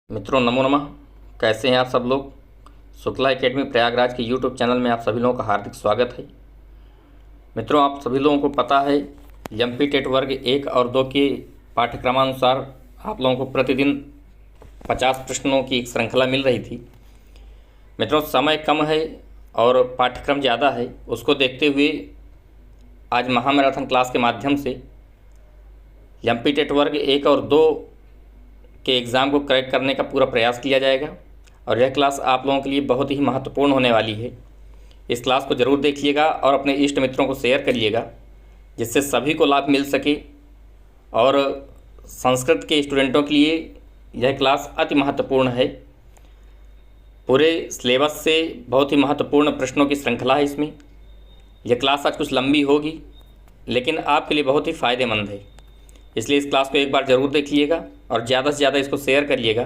मित्रों नमो नमः। कैसे हैं आप सब लोग। शुक्ला एकेडमी प्रयागराज के यूट्यूब चैनल में आप सभी लोगों का हार्दिक स्वागत है। मित्रों आप सभी लोगों को पता है एमपी टेट वर्ग 1 और 2 के पाठ्यक्रमानुसार आप लोगों को प्रतिदिन 50 प्रश्नों की एक श्रृंखला मिल रही थी। मित्रों समय कम है और पाठ्यक्रम ज़्यादा है, उसको देखते हुए आज महामैराथन क्लास के माध्यम से एमपी टेट वर्ग 1 और 2 के एग्ज़ाम को क्रैक करने का पूरा प्रयास किया जाएगा और यह क्लास आप लोगों के लिए बहुत ही महत्वपूर्ण होने वाली है। इस क्लास को ज़रूर देखिएगा और अपने इष्ट मित्रों को शेयर करिएगा जिससे सभी को लाभ मिल सके। और संस्कृत के स्टूडेंटों के लिए यह क्लास अति महत्वपूर्ण है। पूरे सिलेबस से बहुत ही महत्वपूर्ण प्रश्नों की श्रृंखला है इसमें। यह क्लास आज कुछ लंबी होगी लेकिन आपके लिए बहुत ही फ़ायदेमंद है, इसलिए इस क्लास को एक बार ज़रूर देखिएगा और ज़्यादा से ज़्यादा इसको शेयर करिएगा।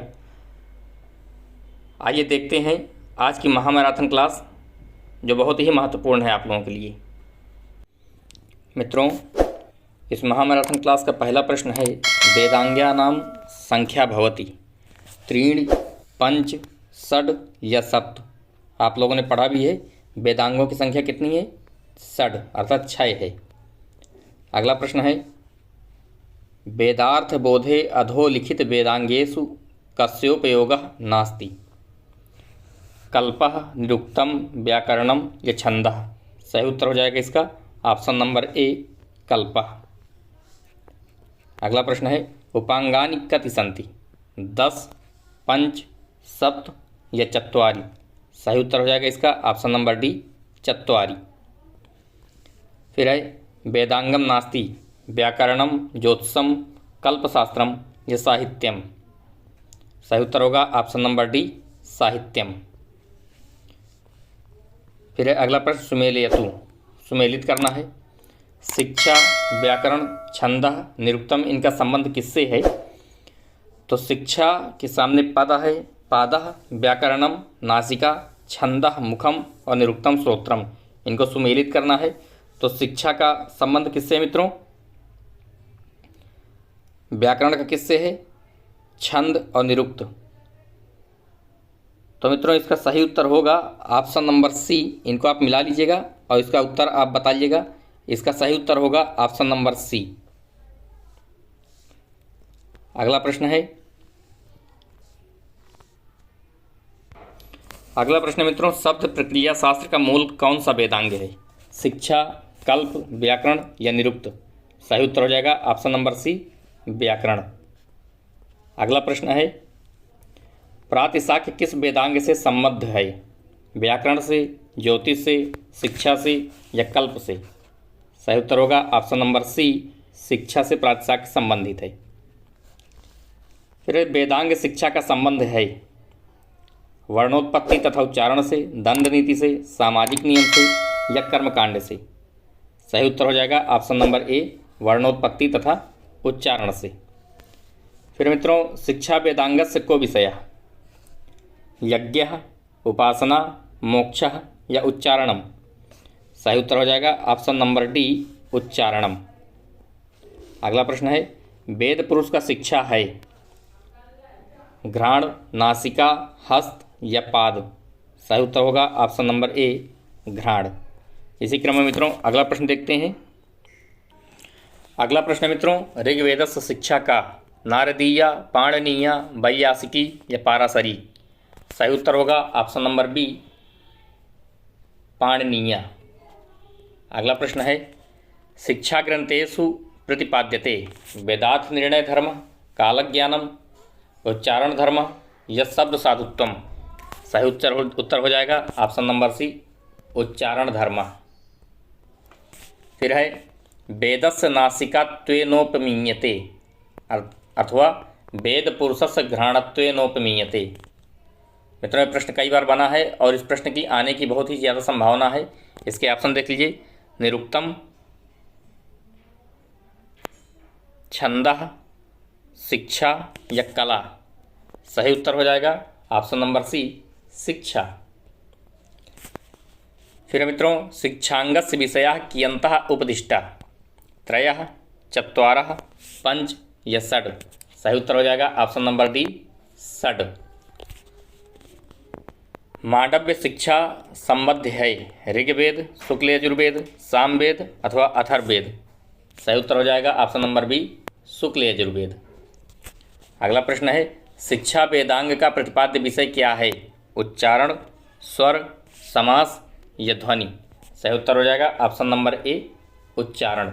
आइए देखते हैं आज की महामैराथन क्लास जो बहुत ही महत्वपूर्ण है आप लोगों के लिए। मित्रों इस महामैराथन क्लास का पहला प्रश्न है वेदांग्यानां संख्या भवति त्रीणि पंच षड् या सप्त। आप लोगों ने पढ़ा भी है वेदांगों की संख्या कितनी है, षड् अर्थात 6 है। अगला प्रश्न है वेदार्थ बोधे अधोलिखित वेदांगेषु कस्योपयोगः नास्ति। कल्पः, निरुक्तम, व्याकरणम या छंदः। सही उत्तर हो जाएगा इसका ऑप्शन नंबर ए कल्पः। अगला प्रश्न है उपांगानि कति सन्ति। 10, 5, 7 या चत्वारि। सही उत्तर हो जाएगा इसका ऑप्शन नंबर डी चत्वारि। फिर है वेदांगम नास्ति व्याकरणम, ज्योतिषम, कल्पशास्त्रम या साहित्यम। सही उत्तर होगा ऑप्शन नंबर डी साहित्यम। फिर है अगला प्रश्न सुमेलयतु, सुमेलित करना है। शिक्षा, व्याकरण, छंदः, निरुक्तम इनका संबंध किससे है। तो शिक्षा के सामने पद है, पादः, व्याकरणम नासिका, छंदः मुखम और निरुक्तम श्रोत्रम। इनको सुमेलित करना है। तो शिक्षा का संबंध किससे है मित्रों, व्याकरण का किससे है, छंद और निरुक्त। तो मित्रों इसका सही उत्तर होगा ऑप्शन नंबर सी। इनको आप मिला लीजिएगा और इसका उत्तर आप बताइएगा। इसका सही उत्तर होगा ऑप्शन नंबर सी। अगला प्रश्न है मित्रों शब्द प्रक्रिया शास्त्र का मूल कौन सा वेदांग है। शिक्षा, कल्प, व्याकरण या निरुक्त। सही उत्तर हो जाएगा ऑप्शन नंबर सी व्याकरण। अगला प्रश्न है प्रातिशाख्य किस वेदांग से संबद्ध है। व्याकरण से, ज्योतिष से, शिक्षा से या कल्प से। सही उत्तर होगा ऑप्शन नंबर सी शिक्षा से प्रातिशाख्य संबंधित है। फिर वेदांग शिक्षा का संबंध है वर्णोत्पत्ति तथा उच्चारण से, दंड नीति से, सामाजिक नियम से या कर्मकांड से। सही उत्तर हो जाएगा ऑप्शन नंबर ए वर्णोत्पत्ति तथा उच्चारण से। फिर मित्रों शिक्षा वेदांगस्य को विषय यज्ञ, उपासना, मोक्ष या उच्चारणम। सही उत्तर हो जाएगा ऑप्शन नंबर डी उच्चारणम। अगला प्रश्न है वेद पुरुष का शिक्षा है घ्राण, नासिका, हस्त या पाद। सही उत्तर होगा ऑप्शन नंबर ए घ्राण। इसी क्रम में मित्रों अगला प्रश्न देखते हैं। अगला प्रश्न मित्रों ऋग्वेदस्य शिक्षा का नारदीय, पाणिनीय, वैयासिकी या पाराशरी। सही उत्तर होगा ऑप्शन नंबर बी पाणिनीय। अगला प्रश्न है शिक्षा ग्रंथेषु प्रतिपाद्यते वेदार्थ निर्णय धर्म, कालज्ञानम, उच्चारण धर्म या शब्द साधुत्वम। सही उत्तर हो जाएगा ऑप्शन नंबर सी उच्चारण धर्म। फिर है वेदस्य नासिकात्वेनोपमीयते अथवा वेद पुरुषस्य घ्राणत्वेनोपमीयते। मित्रों ये प्रश्न कई बार बना है और इस प्रश्न की आने की बहुत ही ज़्यादा संभावना है। इसके ऑप्शन देख लीजिए निरुक्तम, छंदः, शिक्षा या कला। सही उत्तर हो जाएगा ऑप्शन नंबर सी शिक्षा। फिर मित्रों शिक्षांगस्य विषयाः कियन्तः उपदिष्टा। 3, 4, 5 या 6। सही उत्तर हो जाएगा ऑप्शन नंबर डी षड। मांडव्य शिक्षा संबद्ध है ऋग्वेद, शुक्ल यजुर्वेद, सामवेद अथवा अथर्ववेद। सही उत्तर हो जाएगा ऑप्शन नंबर बी, शुक्ल यजुर्वेद। अगला प्रश्न है शिक्षा वेदांग का प्रतिपाद्य विषय क्या है? उच्चारण, स्वर, समास या ध्वनि। सही उत्तर हो जाएगा ऑप्शन नंबर ए, उच्चारण।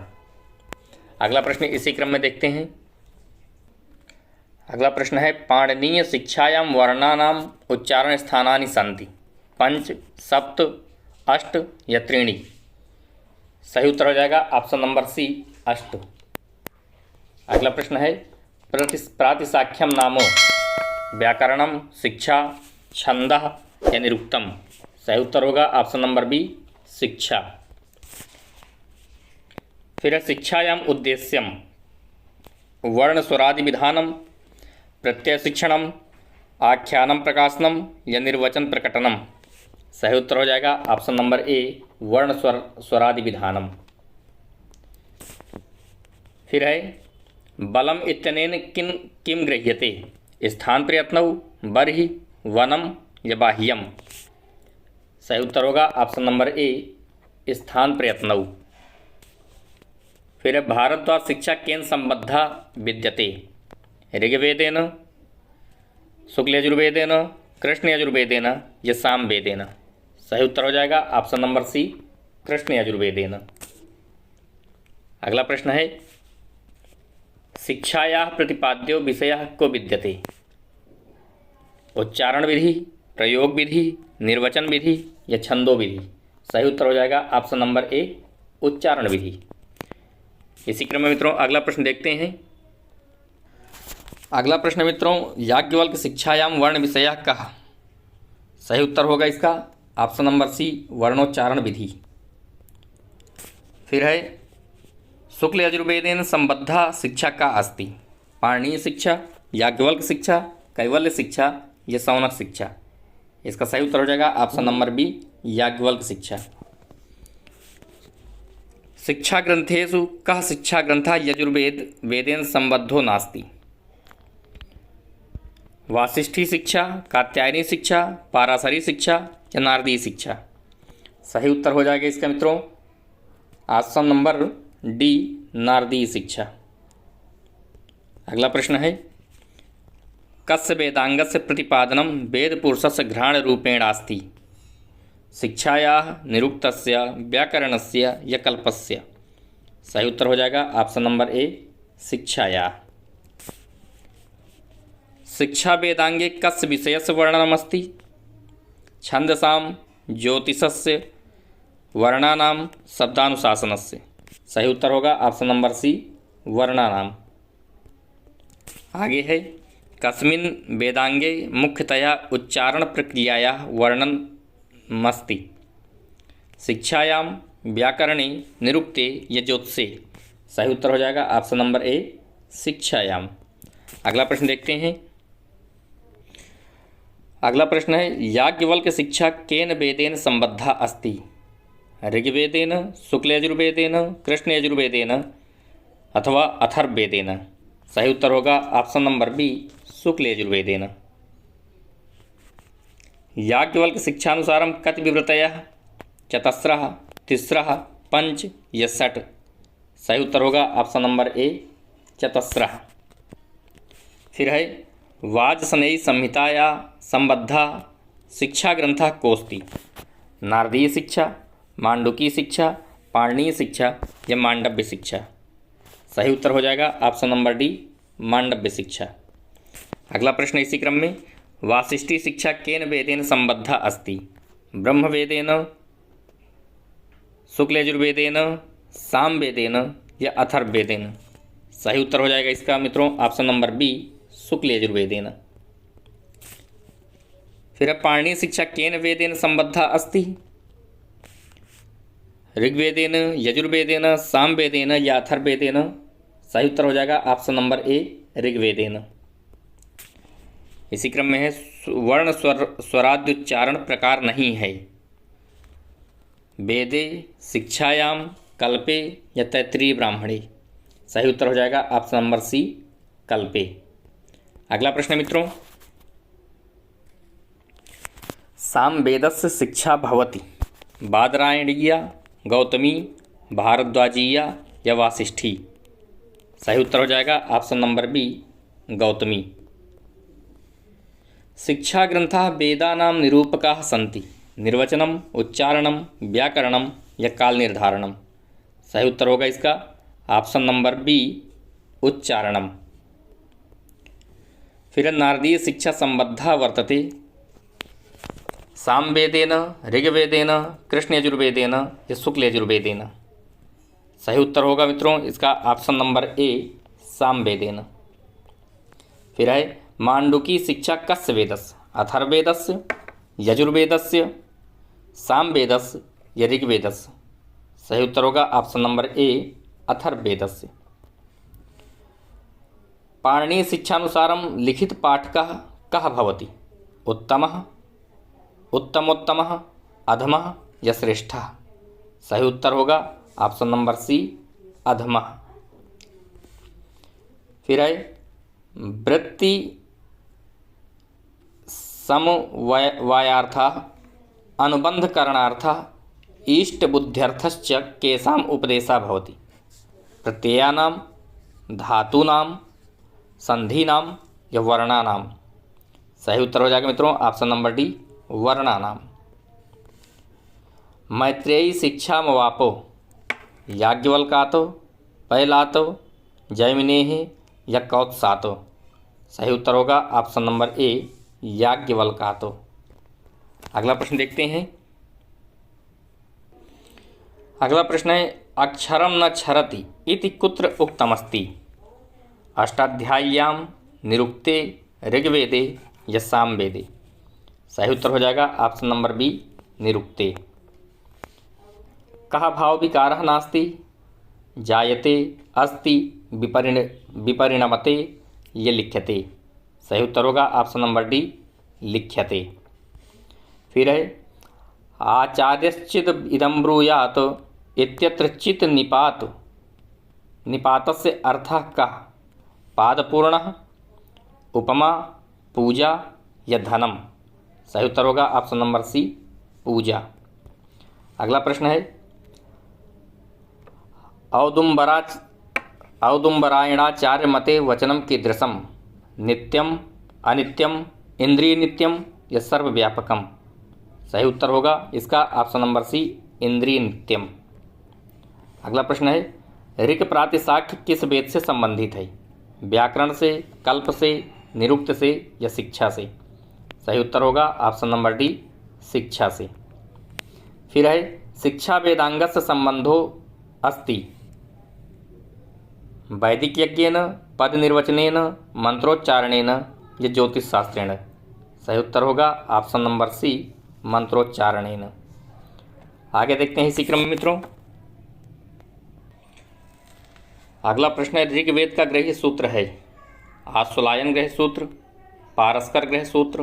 अगला प्रश्न इसी क्रम में देखते हैं। अगला प्रश्न है पाणिनीय शिक्षायां वर्णानाम उच्चारण स्थानानि सन्ति, पंच, सप्त, अष्ट या त्रीणि। सही उत्तर हो जाएगा ऑप्शन नंबर सी, अष्ट। अगला प्रश्न है प्रातिशाख्यम नामो व्याकरणम, शिक्षा, छंदः या निरुक्तम। सही उत्तर होगा ऑप्शन नंबर बी, शिक्षा। फिर है शिक्षायाम उद्देश्यम वर्ण स्वरादि विधानम, प्रत्यय शिक्षणम, आख्यानम प्रकाशनम या निर्वचन प्रकटनम। सही उत्तर हो जाएगा ऑप्शन नंबर ए, वर्ण स्वरादि विधानम। फिर है बलम इत्यनेन किम गृह्यते? स्थान प्रयत्नौ, बर्हि, वनम या बाह्यम। सही उत्तर होगा ऑप्शन नंबर ए, स्थान प्रयत्नौ। फिर भारद्वाज शिक्षा केन संबद्धा विद्यते? ऋग्वेदेन, शुक्ल यजुर्वेदेन, कृष्ण यजुर्वेदेन या सामवेदेन। सही उत्तर हो जाएगा ऑप्शन नंबर सी, कृष्ण यजुर्वेदेन। अगला प्रश्न है शिक्षायाः प्रतिपाद्यो विषयः को विद्यते? उच्चारण विधि, प्रयोग विधि, निर्वचन विधि या छंदो विधि। सही उत्तर हो जाएगा ऑप्शन नंबर ए, उच्चारण विधि। इसी क्रम में मित्रों अगला प्रश्न देखते हैं। अगला प्रश्न मित्रों याज्ञवल्क्य शिक्षायाम वर्ण विषयः कः? सही उत्तर होगा इसका ऑप्शन नंबर सी, वर्णोच्चारण विधि। फिर है शुक्ल यजुर्वेदेन संबद्धा शिक्षा का अस्ति? पाणिनीय शिक्षा, याज्ञवल्क्य शिक्षा, कैवल्य शिक्षा या सौनक शिक्षा। इसका सही उत्तर हो जाएगा ऑप्शन नंबर बी, याज्ञवल्क्य शिक्षा। शिक्षा ग्रंथेषु कः शिक्षा ग्रंथः यजुर्वेद वेदेन संबद्धो नास्ति? वासिष्ठी शिक्षा, कात्यायनी शिक्षा, पाराशरी शिक्षा या नारदीय शिक्षा। सही उत्तर हो जाएगा इसका मित्रों ऑप्शन नंबर डी, नारदीय शिक्षा। अगला प्रश्न है कस्य वेदांगस्य प्रतिपादनम वेद पुरुषस्य घ्राण रूपेण अस्ति? शिक्षायाः, निरुक्तस्य, व्याकरणस्य या कल्पस्य। सही उत्तर हो जाएगा ऑप्शन नंबर ए, शिक्षायाः। शिक्षा वेदांगे कस्य विषयस्य वर्णनमस्ति? छंदसाम, ज्योतिषस्य, वर्णानाम, शब्दानुशासनस्य। सही उत्तर होगा ऑप्शन नंबर सी, वर्णानाम। आगे है कस्मिन् वेदांगे मुख्यतया उच्चारण प्रक्रियायाः वर्णनमस्ति? शिक्षायां, व्याकरणे, निरुक्ते या ज्योतिषे। सही उत्तर हो जाएगा ऑप्शन नंबर ए, शिक्षायाम। अगला प्रश्न देखते हैं। अगला प्रश्न है याज्ञवल्क्य शिक्षा केन वेदेन संबद्धा अस्ति? ऋग्वेदेन, शुक्ल यजुर्वेदेन, कृष्ण यजुर्वेदेन अथवा अथर्ववेदेन। सही उत्तर होगा ऑप्शन नंबर बी, शुक्ल यजुर्वेदेन। याज्ञवल्क्य शिक्षानुसारम कति विवृतयः? चतस्रः, तिस्रः, पंच या षट्। सही उत्तर होगा ऑप्शन नंबर ए, चतस्रः। फिर है वाजसनेयी संहिताया संबद्धा शिक्षा ग्रंथः कोस्ति? नारदीय शिक्षा, मांडुकी शिक्षा, पाणिनीय शिक्षा या मांडव्य शिक्षा। सही उत्तर हो जाएगा ऑप्शन नंबर डी, मांडव्य शिक्षा। अगला प्रश्न इसी क्रम में वासिष्ठी शिक्षा केन वेदेन संबद्धा अस्ति? ब्रह्मवेदेन, शुक्ल यजुर्वेदेन, सामवेदेन या अथर्ववेदेन। सही उत्तर हो जाएगा इसका मित्रों ऑप्शन नंबर बी, शुक्ल यजुर्वेदेन। फिर पाणिनीय शिक्षा केन वेदेन संबद्धा अस्ति? ऋग्वेदेन, यजुर्वेदेन, सामवेदेन या अथर्ववेदेन। सही उत्तर हो जाएगा ऑप्शन नंबर ए, ऋग्वेदेन। इसी क्रम में है वर्ण स्वराद्युच्चारण प्रकार नहीं है? वेदे, शिक्षायाम, कल्पे या तैत्तिरीय ब्राह्मणे। सही उत्तर हो जाएगा ऑप्शन नंबर सी, कल्पे। अगला प्रश्न मित्रों सामवेदस्य शिक्षा भवति बादरायणीया, गौतमी, भारद्वाजीया या वासिष्ठी। सही उत्तर हो जाएगा ऑप्शन नंबर बी, गौतमी। शिक्षा ग्रंथाः वेदानां निरूपकाः सन्ति निर्वचनम, उच्चारणम, व्याकरणम या काल निर्धारणम। सही उत्तर होगा इसका ऑप्शन नंबर बी, उच्चारणम। फिर नारदीय शिक्षा संबद्धा वर्तते सामवेदेन, ऋग्वेदेन, कृष्ण यजुर्वेदेन या शुक्ल यजुर्वेदेन। सही उत्तर होगा मित्रों इसका ऑप्शन नंबर ए, सामवेदेन। फिर है मांडुकी शिक्षा कस्य वेदस्य अथर्ववेदस्य, यजुर्वेदस्य, सामवेदस्य या ऋग्वेदस्य। सही उत्तर होगा ऑप्शन नंबर ए, अथर्ववेदस्य। पाणिनीय शिक्षानुसारम लिखित पाठकः कः भवति उत्तमः, उत्तमोत्तमः, अधमः या श्रेष्ठः। सही उत्तर होगा ऑप्शन नंबर सी, अधमः। फिर है वृत्ति समवायार्थः अनुबंधकरणार्थः इष्टबुद्ध्यर्थश्च केषाम् उपदेशः भवति प्रत्ययानां, धातूनां, संधीनां या वर्णानां। सही उत्तर हो जाएगा मित्रों ऑप्शन नंबर डी, वर्णानां। मैत्रेयी शिक्षामवापो याज्ञवल्क्यातो, पैलातो, जैमिनेः या कौत्सातो। सही उत्तर होगा ऑप्शन नंबर ए, याज्ञवल्क्यातो। अगला प्रश्न देखते हैं। अगला प्रश्न है अक्षरम न क्षरति इति कुत्र उक्तमस्ति अष्टाध्याय्याम, निरुक्ते, ऋग्वेदे या सामवेदे। सही उत्तर हो जाएगा ऑप्शन नंबर बी, निरुक्ते। कः भाव विकारः नास्ति जायते, अस्ति, विपरिणमते ये लिख्यते। सही उत्तर होगा ऑप्शन नंबर डी, लिख्यते। फिर है आचार्यश्चिद इदं ब्रूयात् इत्यत्र चित् निपातस्य अर्थः कः पादपूर्णः, उपमा, पूजा या धनम। सही उत्तर होगा ऑप्शन नंबर सी, पूजा। अगला प्रश्न है औदुम्बरायणाचार्य मते वचनम कीदृशम नित्यम, अनित्यम, इंद्रिय नित्यम या सर्वव्यापकम। सही उत्तर होगा इसका ऑप्शन नंबर सी, इंद्रिय नित्यम। अगला प्रश्न है ऋक् प्रातिशाख्य किस वेद से संबंधित है व्याकरण से, कल्प से, निरुक्त से या शिक्षा से। सही उत्तर होगा ऑप्शन नंबर डी, शिक्षा से। फिर है शिक्षा वेदांगस्य संबंधो अस्ति वैदिक यज्ञेन, पद निर्वचनेन, मंत्रोच्चारणेन या ज्योतिष शास्त्रेण। सही उत्तर होगा ऑप्शन नंबर सी, मंत्रोच्चारणेन। आगे देखते हैं इसी क्रम में मित्रों। अगला प्रश्न है ऋग्वेद का गृह्य सूत्र है आश्वलायन गृह्य सूत्र, पारस्कर गृह्य सूत्र,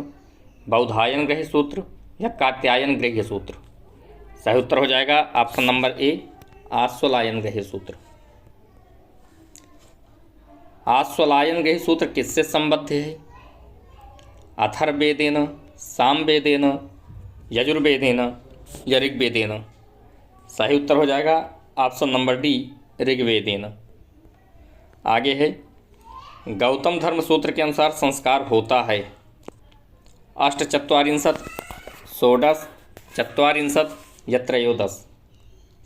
बौधायन गृह्य सूत्र या कात्यायन गृह्य सूत्र। सही उत्तर हो जाएगा ऑप्शन नंबर ए, आश्वलायन गृह्य सूत्र। आश्वलायन गृह्य सूत्र किससे संबद्ध है अथर्ववेदेन, सामवेदेन, यजुर्वेदेन या ऋग्वेदेन। सही उत्तर हो जाएगा ऑप्शन नंबर डी, ऋग्वेदेन। आगे है गौतम धर्म सूत्र के अनुसार संस्कार होता है अष्टचत्वारिंशत्, षोडश, चत्वारिंशत् या त्रयोदश।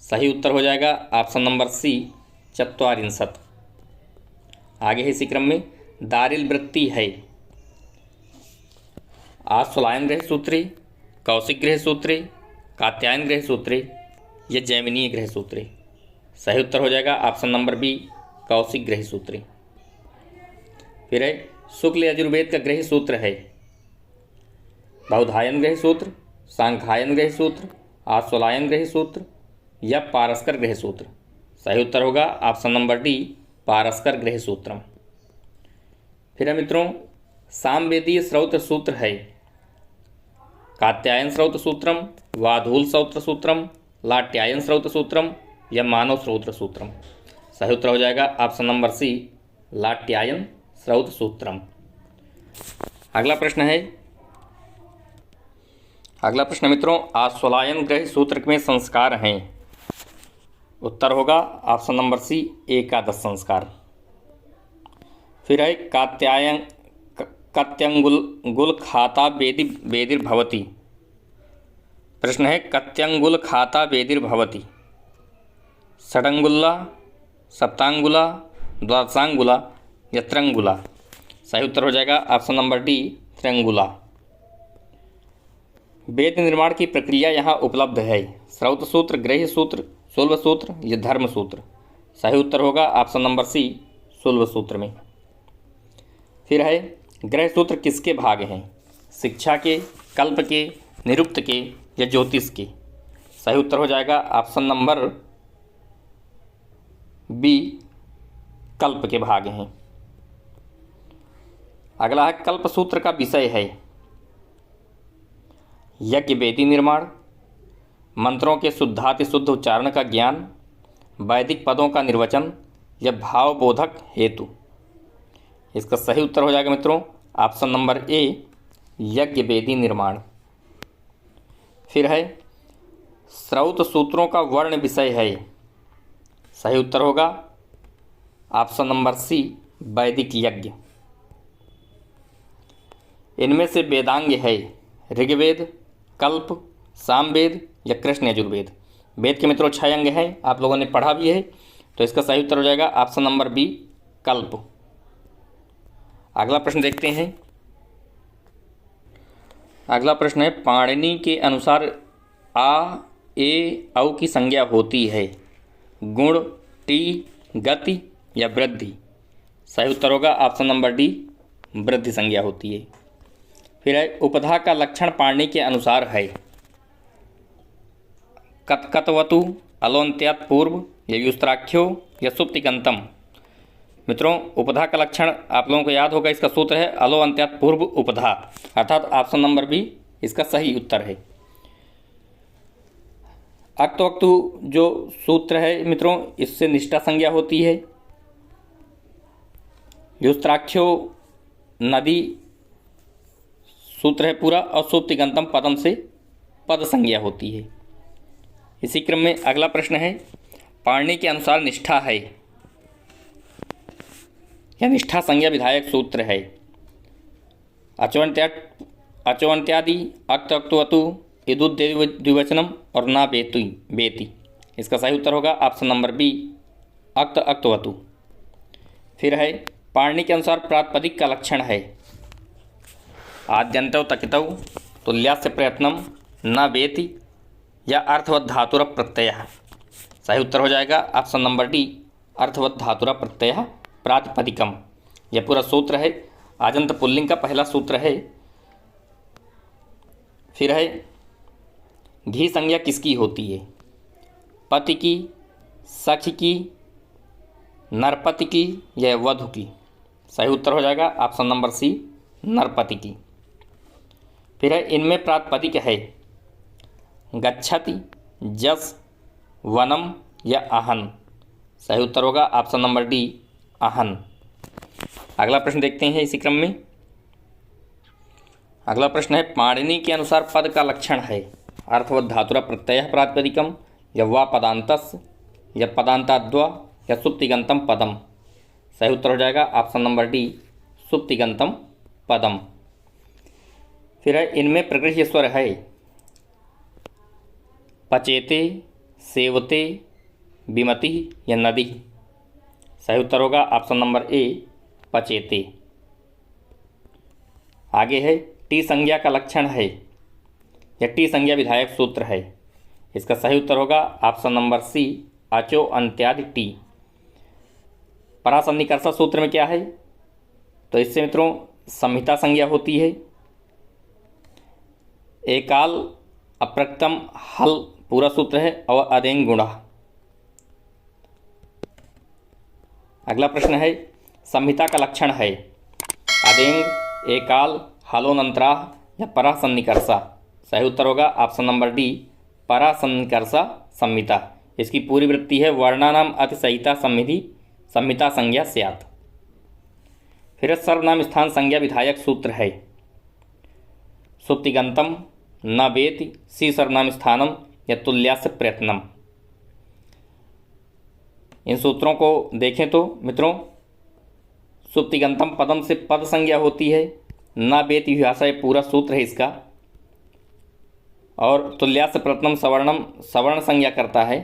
सही उत्तर हो जाएगा ऑप्शन नंबर सी, चत्वारिंशत्। आगे है इसी क्रम में दारिल वृत्ति है आश्वलायन गृह्य सूत्रे, कौशिक गृह्य सूत्रे, कात्यायन गृह्य सूत्रे या जैमिनीय गृह्य सूत्रे। सही उत्तर हो जाएगा ऑप्शन नंबर बी, कौशिक गृह्य सूत्रे। फिर है शुक्ल यजुर्वेद का गृह्य सूत्र है बौधायन गृह्य सूत्र, सांख्यायन गृह्य सूत्र, आश्वलायन गृह्य सूत्र या पारस्कर गृह्य सूत्र। सही उत्तर होगा ऑप्शन नंबर डी, पारस्कर गृह्य सूत्रम। फिर है मित्रों सामवेदीय स्रौत सूत्र है कात्यायन स्रौत सूत्रम, वाधूल स्रौत सूत्रम, लाट्यायन स्रौत सूत्रम या मानव स्रौत सूत्रम। सही उत्तर हो जाएगा ऑप्शन नंबर सी, लाट्यायन स्रौत सूत्रम। अगला प्रश्न है अगला प्रश्न मित्रों, आश्वलायन ग्रह सूत्र में संस्कार हैं। उत्तर होगा ऑप्शन नंबर सी, एकादश संस्कार। फिर है कत्यंगुल खाता वेदिर्भवति। प्रश्न है कत्यंगुल खाता वेदिर्भवति। षडंगुला, सप्तांगुला, द्वादशांगुला या त्रिंगुला। सही उत्तर हो जाएगा ऑप्शन नंबर डी, त्रिंगुला। वेद निर्माण की प्रक्रिया यहाँ उपलब्ध है। श्रौत सूत्र, गृह्य सूत्र, शुल्ब सूत्र या धर्म सूत्र। सही उत्तर होगा ऑप्शन नंबर सी, शुल्ब सूत्र में। फिर है गृह्य सूत्र किसके भाग हैं? शिक्षा के, कल्प के, निरुक्त के या ज्योतिष के। सही उत्तर हो जाएगा ऑप्शन नंबर बी, कल्प के भाग हैं। अगला है कल्प सूत्र का विषय है यज्ञ वेदी निर्माण, मंत्रों के शुद्धाति शुद्ध उच्चारण का ज्ञान, वैदिक पदों का निर्वचन या भावबोधक हेतु। इसका सही उत्तर हो जाएगा मित्रों ऑप्शन नंबर ए, यज्ञ वेदी निर्माण। फिर है श्रौत सूत्रों का वर्ण विषय है। सही उत्तर होगा ऑप्शन नंबर सी, वैदिक यज्ञ। इनमें से वेदांग है ऋग्वेद, कल्प, सामवेद या कृष्ण यजुर्वेद। वेद के मित्रों 6 अंग हैं, आप लोगों ने पढ़ा भी है, तो इसका सही उत्तर हो जाएगा ऑप्शन नंबर बी, कल्प। अगला प्रश्न देखते हैं। अगला प्रश्न है पाणिनि के अनुसार आ, ए, औ की संज्ञा होती है गुण, टी, गति या वृद्धि। सही उत्तर होगा ऑप्शन नंबर डी, वृद्धि संज्ञा होती है। फिर है उपधा का लक्षण पाणिनि के अनुसार है कतकतवतु, अलोन्त्यात् पूर्व या युस्त्राख्यो या सुप्तिगंतम। मित्रों उपधा का लक्षण आप लोगों को याद होगा, इसका सूत्र है अलो अंत्यात् पूर्व उपधा, अर्थात ऑप्शन नंबर बी इसका सही उत्तर है। अक्तवक्तु जो सूत्र है मित्रों, इससे निष्ठा संज्ञा होती है। युस्त्राख्यो नदी सूत्र है पूरा, और सुप्तिगंतम पदम से पद संज्ञा होती है। इसी क्रम में अगला प्रश्न है पाणिनि के अनुसार निष्ठा है या निष्ठा संज्ञा विधायक सूत्र है अचोन्त्यादि, अक्तवक्तुवतु, द्विवचनम और ना बेति। इसका सही उत्तर होगा ऑप्शन नंबर बी, अक्तवतु। फिर है पाणिनि के अनुसार प्रातिपदिक का लक्षण है आद्यन्तौ तकितौ, तुल्यास्य प्रयत्नम, न वेति या अर्थवत धातुर प्रत्यय। सही उत्तर हो जाएगा ऑप्शन नंबर डी, अर्थवत धातुर प्रत्यय प्रातिपदिकम। यह पूरा सूत्र है, आजंत पुल्लिंग का पहला सूत्र है। फिर है घी संज्ञा किसकी होती है? पति की, सखी की, नरपति की या वधु की। सही उत्तर हो जाएगा ऑप्शन नंबर सी, नरपति की। फिर है इनमें प्रातिपदिक है गच्छति, जस, वनम या अहन। सही उत्तर होगा ऑप्शन नंबर डी, अहन। अगला प्रश्न देखते हैं इसी क्रम में। अगला प्रश्न है पाणिनि के अनुसार पद का लक्षण है अर्थवत धातुर प्रत्यय प्रातिपदिकम या वा पदांतस या पदांताद्वा या सुप्तिगंतम पदम। सही उत्तर हो जाएगा ऑप्शन नंबर डी, सुप्तिगंतम पदम। फिर है इनमें प्रकृति स्वर है पचेते, सेवते, विमति या नदी। सही उत्तर होगा ऑप्शन नंबर ए, पचेते। आगे है टी संज्ञा का लक्षण है या टी संज्ञा विधायक सूत्र है। इसका सही उत्तर होगा ऑप्शन नंबर सी, अचो अंत्यादि टी। परासन्निकर्षा सूत्र में क्या है? तो इससे मित्रों संहिता संज्ञा होती है। एकाल, अप्रक्तम, हल पूरा सूत्र है और अदेंग गुणा। अगला प्रश्न है संहिता का लक्षण है अदेंग, एकाल, हलोनंतरा या परासन्निकर्षा। सही उत्तर होगा ऑप्शन नंबर डी, परासन्निकर्षा संहिता। इसकी पूरी वृत्ति है वर्णानाम अतिसहिता संहिता संज्ञा स्यात्। फिर सर्वनाम स्थान संज्ञा विधायक सूत्र है सुप्तिगंतम, न वेति, सी सर्वनाम स्थानम या तुल्यास्य प्रयत्नम। इन सूत्रों को देखें तो मित्रों, सुप्तिगंतम पदम से पद संज्ञा होती है, न वेति विभाषा ये पूरा सूत्र है इसका, और तुल्यास्य प्रयत्नम सवर्णम सवर्ण संज्ञा करता है,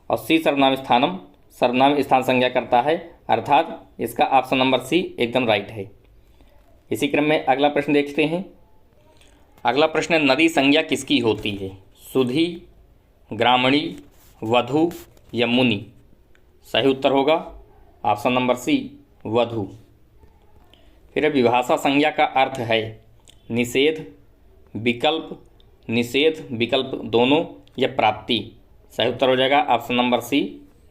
और सी सर्वनाम स्थानम सर्वनाम स्थान संज्ञा करता है, अर्थात इसका ऑप्शन नंबर सी एकदम राइट है। इसी क्रम में अगला प्रश्न देखते हैं। अगला प्रश्न है, नदी संज्ञा किसकी होती है? सुधी, ग्रामणी, वधु या मुनि? सही उत्तर होगा ऑप्शन नंबर सी, वधु। फिर विभाषा संज्ञा का अर्थ है निषेध, विकल्प, निषेध विकल्प दोनों या प्राप्ति। सही उत्तर हो जाएगा ऑप्शन नंबर सी,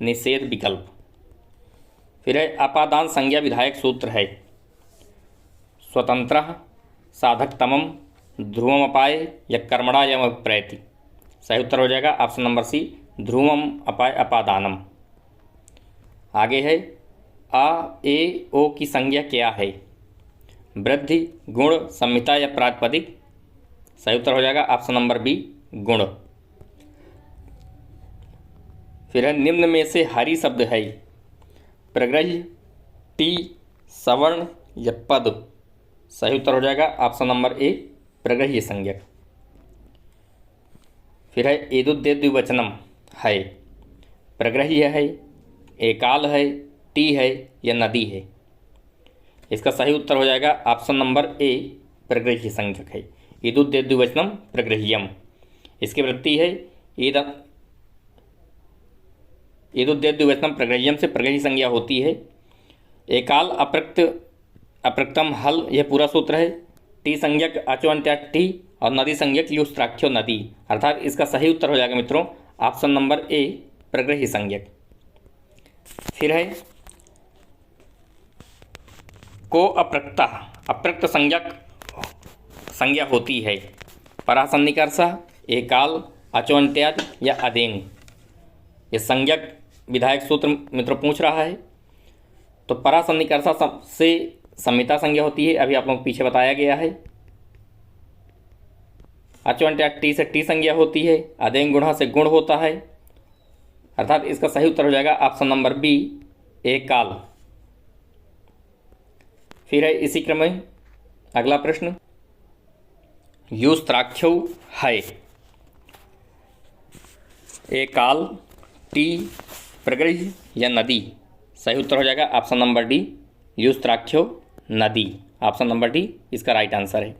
निषेध विकल्प। फिर है अपादान संज्ञा विधायक सूत्र है स्वतंत्र, साधकतमम, ध्रुवम अपाय या कर्मणा यम अभिप्रैति। सही उत्तर हो जाएगा ऑप्शन नंबर सी, ध्रुवम अपाय अपादानम। आगे है आ ए ओ की संज्ञा क्या है? वृद्धि, गुण, संहिता या प्रातिपदिक? सही उत्तर हो जाएगा ऑप्शन नंबर बी, गुण। फिर है निम्न में से हरि शब्द है प्रग्रह्य, टी, सवर्ण या पद? सही उत्तर हो जाएगा ऑप्शन नंबर ए, प्रग्रह्य संज्ञक। फिर है एदुद्दे द्विवचनम है प्रग्रह्य है, एकाल है, टी है या नदी है? इसका सही उत्तर हो जाएगा ऑप्शन नंबर ए, प्रग्रह्य संज्ञक है। ईदुद्दे द्विवचनम प्रग्रह्यम। इसकी वृत्ति है ईदुद्दे द्विवचनम प्रग्रह्यम से प्रग्रह्य संज्ञा होती है। एकाल अप्रक्तम हल यह पूरा सूत्र है। टी संज्ञक अचोन्त्या टी और नदी संज्ञक युस्त्राख्यो नदी, अर्थात इसका सही उत्तर हो जाएगा मित्रों ऑप्शन नंबर ए, प्रग्रह्य संज्ञक। फिर है को अप्रक्ता अप्रक्त संज्ञा होती है परासन्निकर्षा, एकाल, अचोन्त्याद या अदेंग। ये संज्ञक विधायक सूत्र मित्रों पूछ रहा है। तो परासन्निकर्षा से संहिता संज्ञा होती है, अभी आप लोगों को पीछे बताया गया है। अचोन्त्याद टी से टी संज्ञा होती है, अदेंग गुणा से गुण होता है, अर्थात इसका सही उत्तर हो जाएगा ऑप्शन नंबर बी, एकाल। फिर है इसी क्रम में अगला प्रश्न, युस्त्राख्यो है एकाल, टी, प्रग्रह्य या नदी? सही उत्तर हो जाएगा ऑप्शन नंबर डी, युस्त्राख्यो नदी। ऑप्शन नंबर डी इसका राइट आंसर है।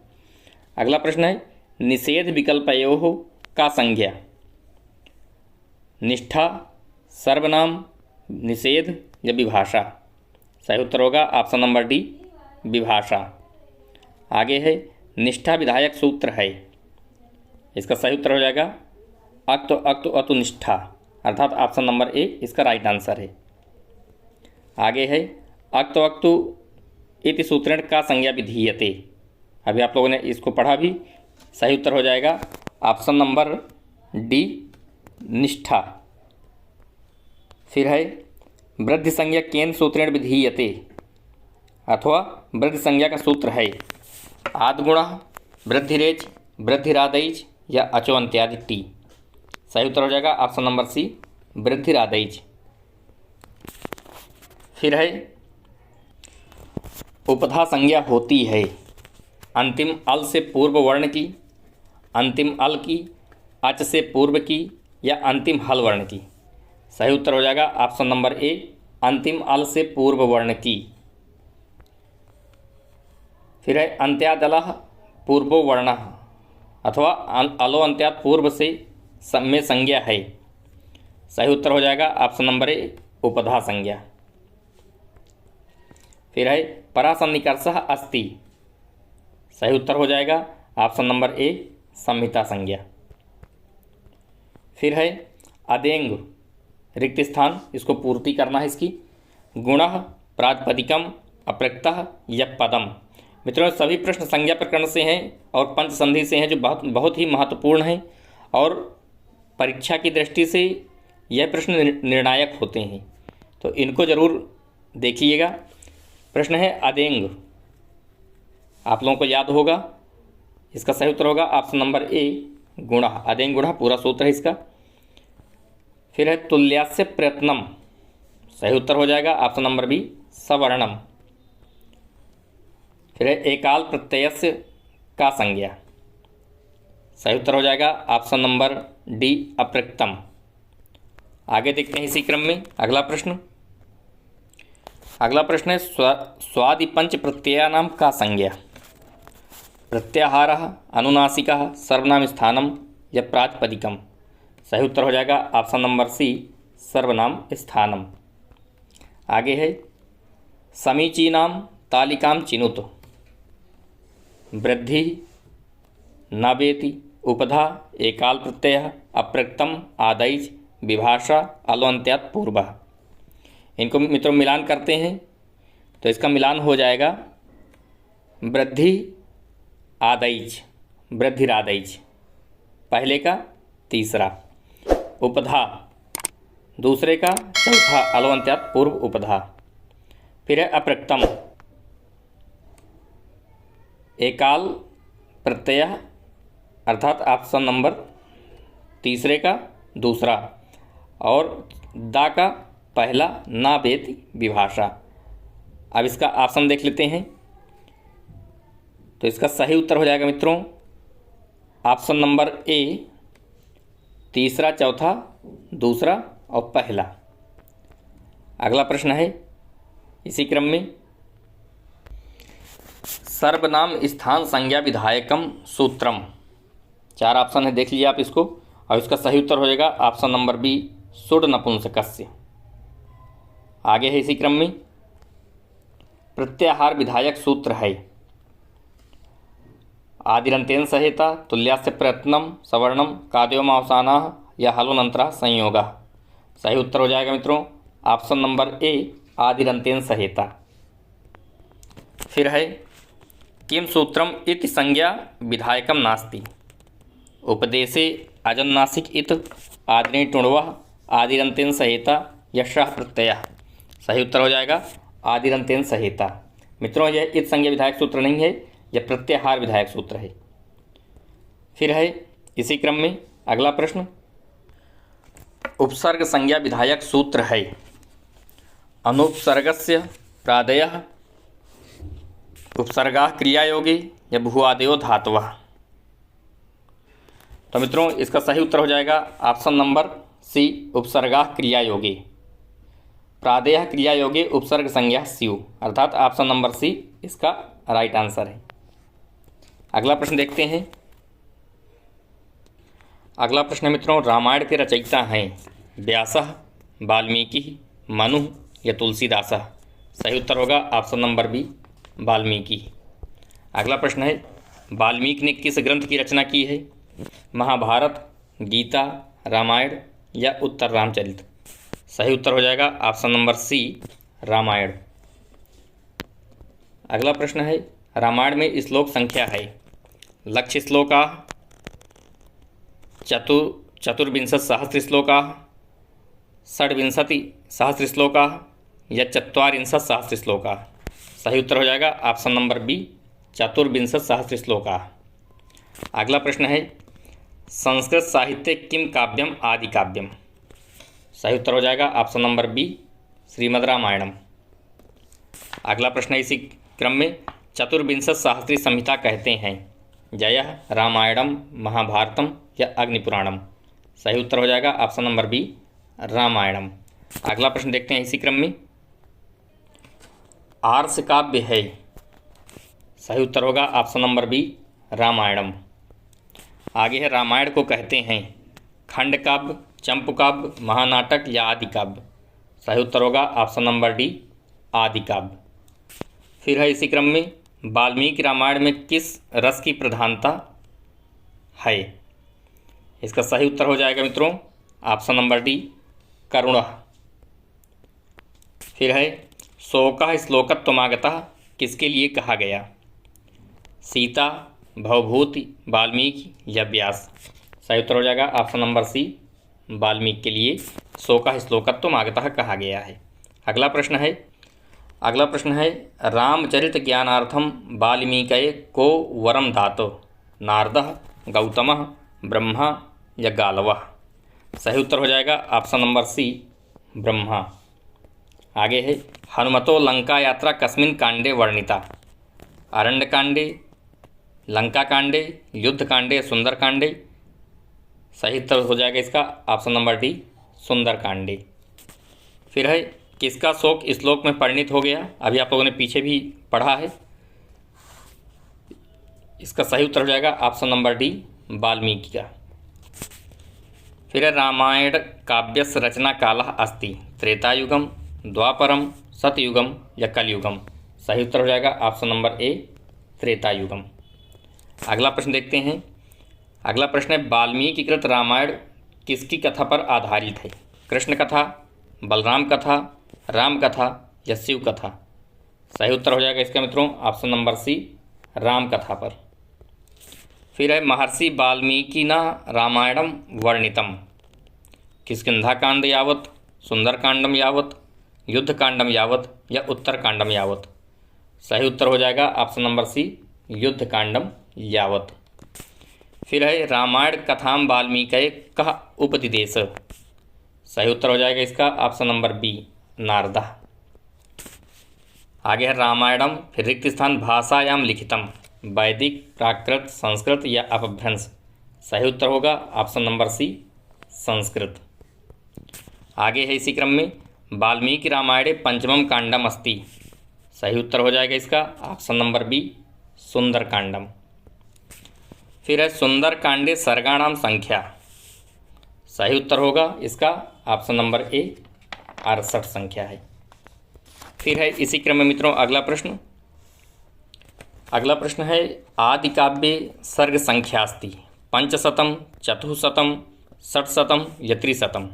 अगला प्रश्न है, निषेध विकल्पयोः का संज्ञा? निष्ठा, सर्वनाम, निषेध या विभाषा? सही उत्तर होगा ऑप्शन नंबर डी, विभाषा। आगे है निष्ठा विधायक सूत्र है, इसका सही उत्तर हो जाएगा अक्तो अक्तो अतु निष्ठा, अर्थात ऑप्शन नंबर ए इसका राइट आंसर है। आगे है अक्तो अक्तु इति सूत्रेण का संज्ञा विधीयते। अभी आप लोगों ने इसको पढ़ा भी, सही उत्तर हो जाएगा ऑप्शन नंबर डी, निष्ठा। फिर है वृद्धि संज्ञा केन सूत्रेण विधीयते, अथवा वृद्धि संज्ञा का सूत्र है आद्गुणा, वृद्धिरेच, वृद्धिरादैच या अचोन्त्यादि टी। सही उत्तर हो जाएगा ऑप्शन नंबर सी, वृद्धिरादैच। फिर है उपधा संज्ञा होती है अंतिम अल से पूर्व वर्ण की, अंतिम अल की, अच से पूर्व की या अंतिम हल वर्ण की? सही उत्तर हो जाएगा ऑप्शन नंबर ए, अंतिम अल से पूर्व वर्ण की। फिर है अंत्यादलः पूर्वो वर्णः, अथवा अलो अंत्याद पूर्व से में संज्ञा है। सही उत्तर हो जाएगा ऑप्शन नंबर ए, उपधा संज्ञा। फिर है परासन्निकर्षः अस्ति, सही उत्तर हो जाएगा ऑप्शन नंबर ए, संहिता संज्ञा। फिर है अदेंग रिक्त स्थान, इसको पूर्ति करना है इसकी। गुणः, प्रातिपदिकम, अप्रक्तः या पदम? मित्रों सभी प्रश्न संज्ञा प्रकरण से हैं और पंच संधि से हैं, जो बहुत ही महत्वपूर्ण हैं और परीक्षा की दृष्टि से यह प्रश्न निर्णायक होते हैं, तो इनको जरूर देखिएगा। प्रश्न है अदेंग, आप लोगों को याद होगा इसका सही उत्तर होगा ऑप्शन नंबर ए गुणः, अदेन गुणः पूरा सूत्र है इसका। फिर है तुल्यस्य प्रयत्नम, सही उत्तर हो जाएगा ऑप्शन नंबर बी सवर्णम। फिर है एकाल प्रत्ययस्य का संज्ञा, सही उत्तर हो जाएगा ऑप्शन नंबर डी अप्रक्तम। आगे देखते हैं इसी क्रम में अगला प्रश्न। अगला प्रश्न है स्वादिपंच प्रत्ययानाम का संज्ञा, प्रत्याहारः, अनुनासिकः, सर्वनाम स्थानम या प्रातिपदिकम। सही उत्तर हो जाएगा ऑप्शन नंबर सी सर्वनाम स्थानम। आगे है समीचीनाम तालिकाम चिनुत, वृद्धि, नावेति, उपधा, एकाल प्रत्यय, अप्रक्तम, आदैच, विभाषा, अलवंत्यात् पूर्वः। इनको मित्रों मिलान करते हैं तो इसका मिलान हो जाएगा वृद्धि आदैच, वृद्धिरादैच पहले का, तीसरा उपधा दूसरे का, चौथा अलवंत्यात् पूर्व उपधा। फिर है अप्रक्तम, एकाल प्रत्यय अर्थात ऑप्शन नंबर तीसरे का दूसरा, और दा का पहला, ना वेति विभाषा। अब इसका ऑप्शन देख लेते हैं तो इसका सही उत्तर हो जाएगा मित्रों ऑप्शन नंबर ए तीसरा, चौथा, दूसरा और पहला। अगला प्रश्न है इसी क्रम में सर्वनाम स्थान संज्ञा विधायकम सूत्रम। 4 ऑप्शन है, देख लीजिए आप इसको, और इसका सही उत्तर हो जाएगा ऑप्शन नंबर बी सुड नपुंसकस्य। आगे है इसी क्रम में प्रत्याहार विधायक सूत्र है आदिरंतेन सहेता, तुल्यास्य प्रयत्नम, सवर्णम, काद्योमावसानाः या हलोनंतरः संयोगः। सही उत्तर हो जाएगा मित्रों ऑप्शन नंबर ए आदिरंतेन सहेता। फिर है किम सूत्रम इति संज्ञा विधायकम नास्ति, उपदेशे अजन्नासिक इत, आदिनि टुण्वः, आदिरंतेन सहेता, यशः प्रत्ययः। सही उत्तर हो जाएगा आदिरंतेन सहेता। मित्रों यह इत संज्ञा विधायक सूत्र नहीं है, यह प्रत्याहार विधायक सूत्र है। फिर है इसी क्रम में अगला प्रश्न उपसर्ग संज्ञा विधायक सूत्र है अनुपसर्गस्य प्रादयः, उपसर्गाः क्रियायोगे या भुआदयो धातवः। तो मित्रों इसका सही उत्तर हो जाएगा ऑप्शन नंबर सी उपसर्गाः क्रियायोगे, प्रादेय क्रियायोगे उपसर्ग संज्ञा स्यु, अर्थात ऑप्शन नंबर सी इसका राइट आंसर है। अगला प्रश्न देखते हैं। अगला प्रश्न मित्रों रामायण के रचयिता हैं व्यासः, वाल्मीकि, मनु या तुलसीदासः। सही उत्तर होगा ऑप्शन नंबर बी वाल्मीकि। अगला प्रश्न है वाल्मीकि ने किस ग्रंथ की रचना की है, महाभारत, गीता, रामायण या उत्तर रामचरित। सही उत्तर हो जाएगा ऑप्शन नंबर सी रामायण। अगला प्रश्न है रामायण में श्लोक संख्या है लक्ष्य श्लोका, चतुर्विंशतिसहस्र श्लोका, षड्विंशति सहस्र श्लोका या 44 श्लोका। सही उत्तर हो जाएगा ऑप्शन नंबर बी 44 सहस्र श्लोका। अगला प्रश्न है संस्कृत साहित्य किम काव्यम आदि काव्यम। सही उत्तर हो जाएगा option number B Shrimad Ramayanam. अगला प्रश्न इसी क्रम में 24 सहस्त्री संहिता कहते हैं जयः, रामायणम, महाभारतम या अग्निपुराणम। सही उत्तर हो जाएगा ऑप्शन नंबर बी रामायणम। अगला प्रश्न देखते हैं इसी क्रम में आर्ष काव्य है। सही उत्तर होगा ऑप्शन नंबर बी रामायणम। आगे है रामायण को कहते हैं खंड काव्य, चंपू काव्य, महानाटक या आदि काव्य। सही उत्तर होगा ऑप्शन नंबर डी आदि काव्य। फिर है इसी क्रम में वाल्मीकि रामायण में किस रस की प्रधानता है। इसका सही उत्तर हो जाएगा मित्रों ऑप्शन नंबर डी करुण। फिर है शोकः श्लोकत्वमागतः किसके लिए कहा गया, सीता, भवभूति, वाल्मीकि या व्यास। सही उत्तर हो जाएगा ऑप्शन नंबर सी वाल्मीकि के लिए शोकः श्लोकत्वमागतः कहा गया है। अगला प्रश्न है रामचरित ज्ञानार्थम वाल्मीकये को वरम दातो नारदः, गौतमः, ब्रह्मा या गालवः। सही उत्तर हो जाएगा ऑप्शन नंबर सी, ब्रह्मा। आगे है हनुमतो लंका यात्रा कस्मिन् कांडे वर्णिता। अरण्य कांडे, लंका कांडे, युद्ध कांडे, सुंदर कांडे। सही उत्तर हो जाएगा इसका ऑप्शन नंबर डी, सुंदर कांडे। फिर है किसका शोक श्लोक में परिणित हो गया। अभी आप लोगों ने पीछे भी पढ़ा है। इसका सही उत्तर हो जाएगा ऑप्शन नंबर डी, वाल्मीकि का। फिर है रामायण काव्यस्य रचना कालः अस्ति। त्रेतायुगम, द्वापरम, सतयुगम या कलयुगम। सही उत्तर हो जाएगा ऑप्शन नंबर ए, त्रेतायुगम। अगला प्रश्न देखते हैं। अगला प्रश्न है वाल्मीकि कृत रामायण किसकी कथा पर आधारित है। कृष्ण कथा, बलराम कथा, राम कथा या शिव कथा। सही उत्तर हो जाएगा इसका मित्रों ऑप्शन नंबर सी, राम कथा पर। फिर है महर्षि वाल्मीकिना रामायणम वर्णितम। किष्किंधा यावत, सुंदरकांडम यावत, युद्ध कांडम यावत या उत्तर कांडम यावत। सही उत्तर हो जाएगा ऑप्शन नंबर सी, युद्ध कांडम यावत। फिर है रामायण कथाम वाल्मीकये कः उपदिदेश। सही उत्तर हो जाएगा इसका ऑप्शन नंबर बी, नारदा। आगे है रामायणम फिर रिक्त स्थान भाषायाम लिखितम। वैदिक, प्राकृत, संस्कृत या अपभ्रंश। सही उत्तर होगा ऑप्शन नंबर सी, संस्कृत। आगे है इसी क्रम में वाल्मीकि रामायणे पंचमम कांडम अस्ति। सही उत्तर हो जाएगा इसका ऑप्शन नंबर बी, सुंदर कांडम। फिर है सुंदर कांडे सर्गाणाम संख्या। सही उत्तर होगा इसका ऑप्शन नंबर ए, 68 संख्या है। फिर है इसी क्रम में मित्रों अगला प्रश्न। अगला प्रश्न है आदि काव्ये सर्ग संख्या अस्ति। पंचशतम, चतुःशतम, षट्शतम या त्रिशतम।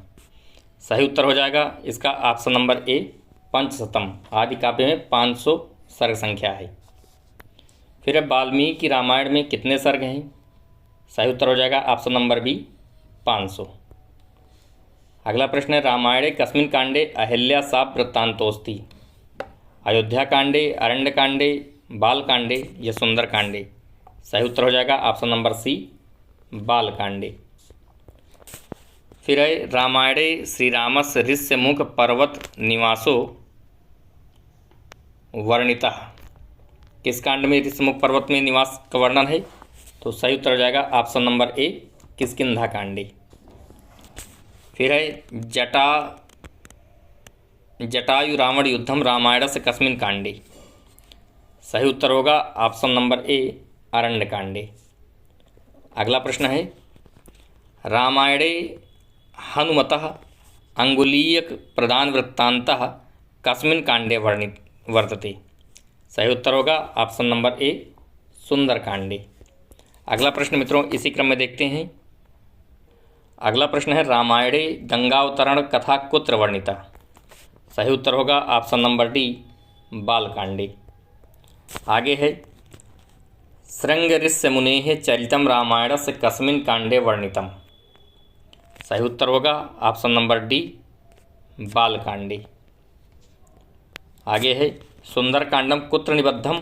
सही उत्तर हो जाएगा इसका ऑप्शन नंबर ए, पंचशतम। आदि काव्य में 500 सर्ग संख्या है। फिर है वाल्मीकि रामायण में कितने सर्ग हैं। सही उत्तर हो जाएगा ऑप्शन नंबर बी, 500। अगला प्रश्न है रामायणे कस्मिन् कांडे अहिल्या शाप वृत्तांतोस्ति। अयोध्या कांडे, अरण्य कांडे, बाल कांडे या सुंदर कांडे। सही उत्तर हो जाएगा ऑप्शन नंबर सी, बाल कांडे। फिर है रामायणे श्रीरामस्य ऋष्यमुख पर्वत निवासो वर्णितः। किस कांड में ऋष्यमुख पर्वत में निवास का वर्णन है। तो सही उत्तर हो जाएगा ऑप्शन नंबर ए, किष्किंधा कांडे। फिर है जटायु रावण युद्धम रामायणस्य कस्मिन् कांडे। सही उत्तर होगा ऑप्शन नंबर ए, अरण्य कांडे। अगला प्रश्न है रामायणे हनुमतः अंगुलीयक प्रदान वृत्तांतः कस्मिन् कांडे वर्णित वर्तते। सही उत्तर होगा ऑप्शन नंबर ए, सुंदर कांडे। अगला प्रश्न मित्रों इसी क्रम में देखते हैं। अगला प्रश्न है रामायणे गंगावतरण कथा कुत्र वर्णिता। सही उत्तर होगा ऑप्शन नंबर डी, बालकांडे। आगे है श्रृंग मुनेः चरितम रामायणस्य कस्मिन् कांडे वर्णितम। सही उत्तर होगा ऑप्शन नंबर डी, बालकांडे। आगे है सुंदरकांडम कुत्र निबद्धम।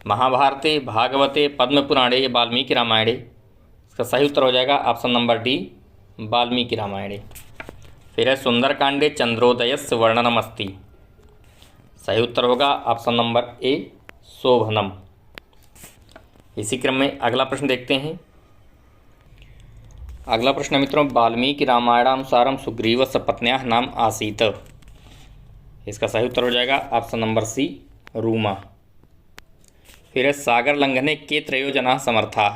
महाभारते, भागवते, पद्मपुराणे या वाल्मीकि रामायणे। इसका सही उत्तर हो जाएगा ऑप्शन नंबर डी, वाल्मीकि रामायणे। फिर है सुंदरकांडे चंद्रोदयस्य वर्णनम अस्ति। सही उत्तर होगा ऑप्शन नंबर ए, शोभनम। इसी क्रम में अगला प्रश्न देखते हैं। अगला प्रश्न मित्रों वाल्मीकि रामायणानुसारम सुग्रीवस्य पत्न्याः नाम आसीत्। इसका सही उत्तर हो जाएगा ऑप्शन नंबर सी, रूमा। फिर है सागर लंघने के त्रयोजना समर्था।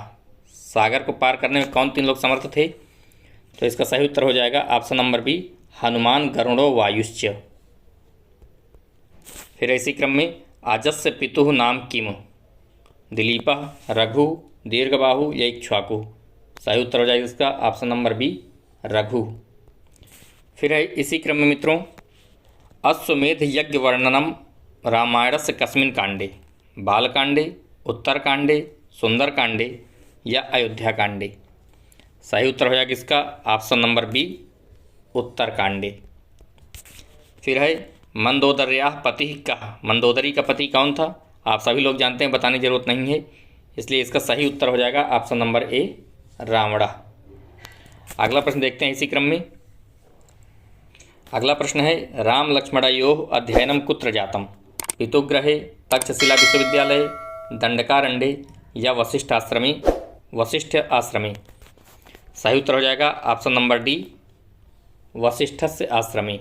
सागर को पार करने में कौन 3 लोग समर्थ थे। तो इसका सही उत्तर हो जाएगा ऑप्शन नंबर बी, हनुमान, गरुड़ो, वायुश्च। फिर इसी क्रम में आजस्य पितुः नाम किम। दिलीपः, रघु, दीर्घबाहु या इक्ष्वाकु। सही उत्तर हो जाएगा इसका ऑप्शन नंबर बी, रघु। फिर है इसी क्रम में मित्रों अश्वमेध यज्ञ वर्णनम रामायणस्य कस्मिन् कांडे। बालकांडे, उत्तरकांडे, सुंदरकांडे या अयोध्या कांडे। सही उत्तर हो जाएगा इसका ऑप्शन नंबर बी, उत्तरकांडे। फिर है मंदोदर्याः पतिः कः। मंदोदरी का पति कौन था। आप सभी लोग जानते हैं, बताने की जरूरत नहीं है। इसलिए इसका सही उत्तर हो जाएगा ऑप्शन नंबर ए रावणः। अगला प्रश्न देखते हैं इसी क्रम में। अगला प्रश्न है राम लक्ष्मणयोः अध्ययनं कुत्र जातम? पितुगृहे, तक्षशिला विश्वविद्यालय, दंडकारण्ये या वशिष्ठ आश्रमे। सही उत्तर हो जाएगा ऑप्शन नंबर डी वशिष्ठस्य आश्रमे।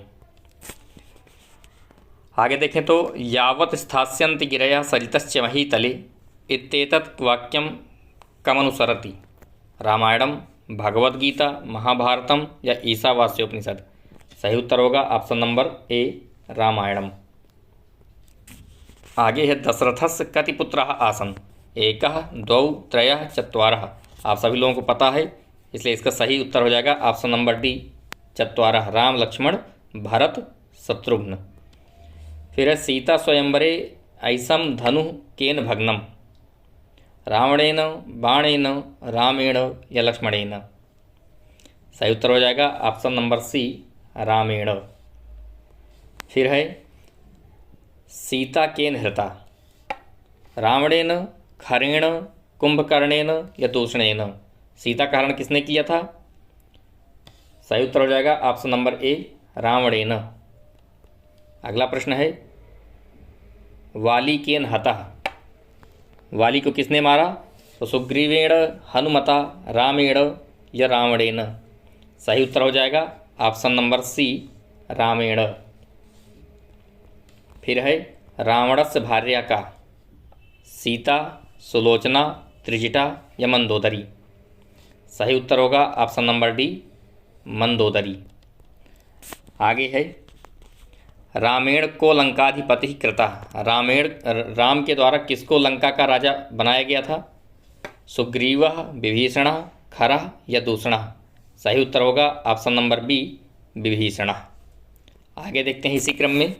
आगे देखें तो यावत् स्थास्यन्ति गिरयः सरितश्च महीतले इत्येतत् वाक्यं कमनुसरति? रामायणम, भगवद्गीता, महाभारतम या ईशावास्योपनिषद। सही उत्तर होगा ऑप्शन नंबर ए रामायणम। आगे है दशरथस्य कति पुत्राः आसन्? एकः, द्वौ, त्रयः, चत्वारः। आप सभी लोगों को पता है, इसलिए इसका सही उत्तर हो जाएगा ऑप्शन नंबर डी चत्वारः। राम, लक्ष्मण, भरत, शत्रुघ्न। फिर है सीता स्वयंवरे ऐसम धनु केन भग्नम? रावणेन, बाणेन, रामेण या लक्ष्मणेन। सही उत्तर हो जाएगा ऑप्शन नंबर सी रामेण। फिर है सीता केन हृता? रावणेन, खरेण, कुंभकर्णेन या दूषणेन। सीता का हरण किसने किया था? सही उत्तर हो जाएगा ऑप्शन नंबर ए रावणेन। अगला प्रश्न है वाली केन हतः? वाली को किसने मारा? तो सुग्रीवेण, हनुमता, रामेण या रावणेन। सही उत्तर हो जाएगा ऑप्शन नंबर सी रामेण। फिर है रावणस्य भार्या का? सीता, सुलोचना, त्रिजटा या मंदोदरी। सही उत्तर होगा ऑप्शन नंबर डी मंदोदरी। आगे है रामेण को लंकाधिपति कृता? राम के द्वारा किसको लंका का राजा बनाया गया था? सुग्रीवः, विभीषणः, खरः या दूषणः। सही उत्तर होगा ऑप्शन नंबर बी विभीषणः। आगे देखते हैं इसी क्रम में।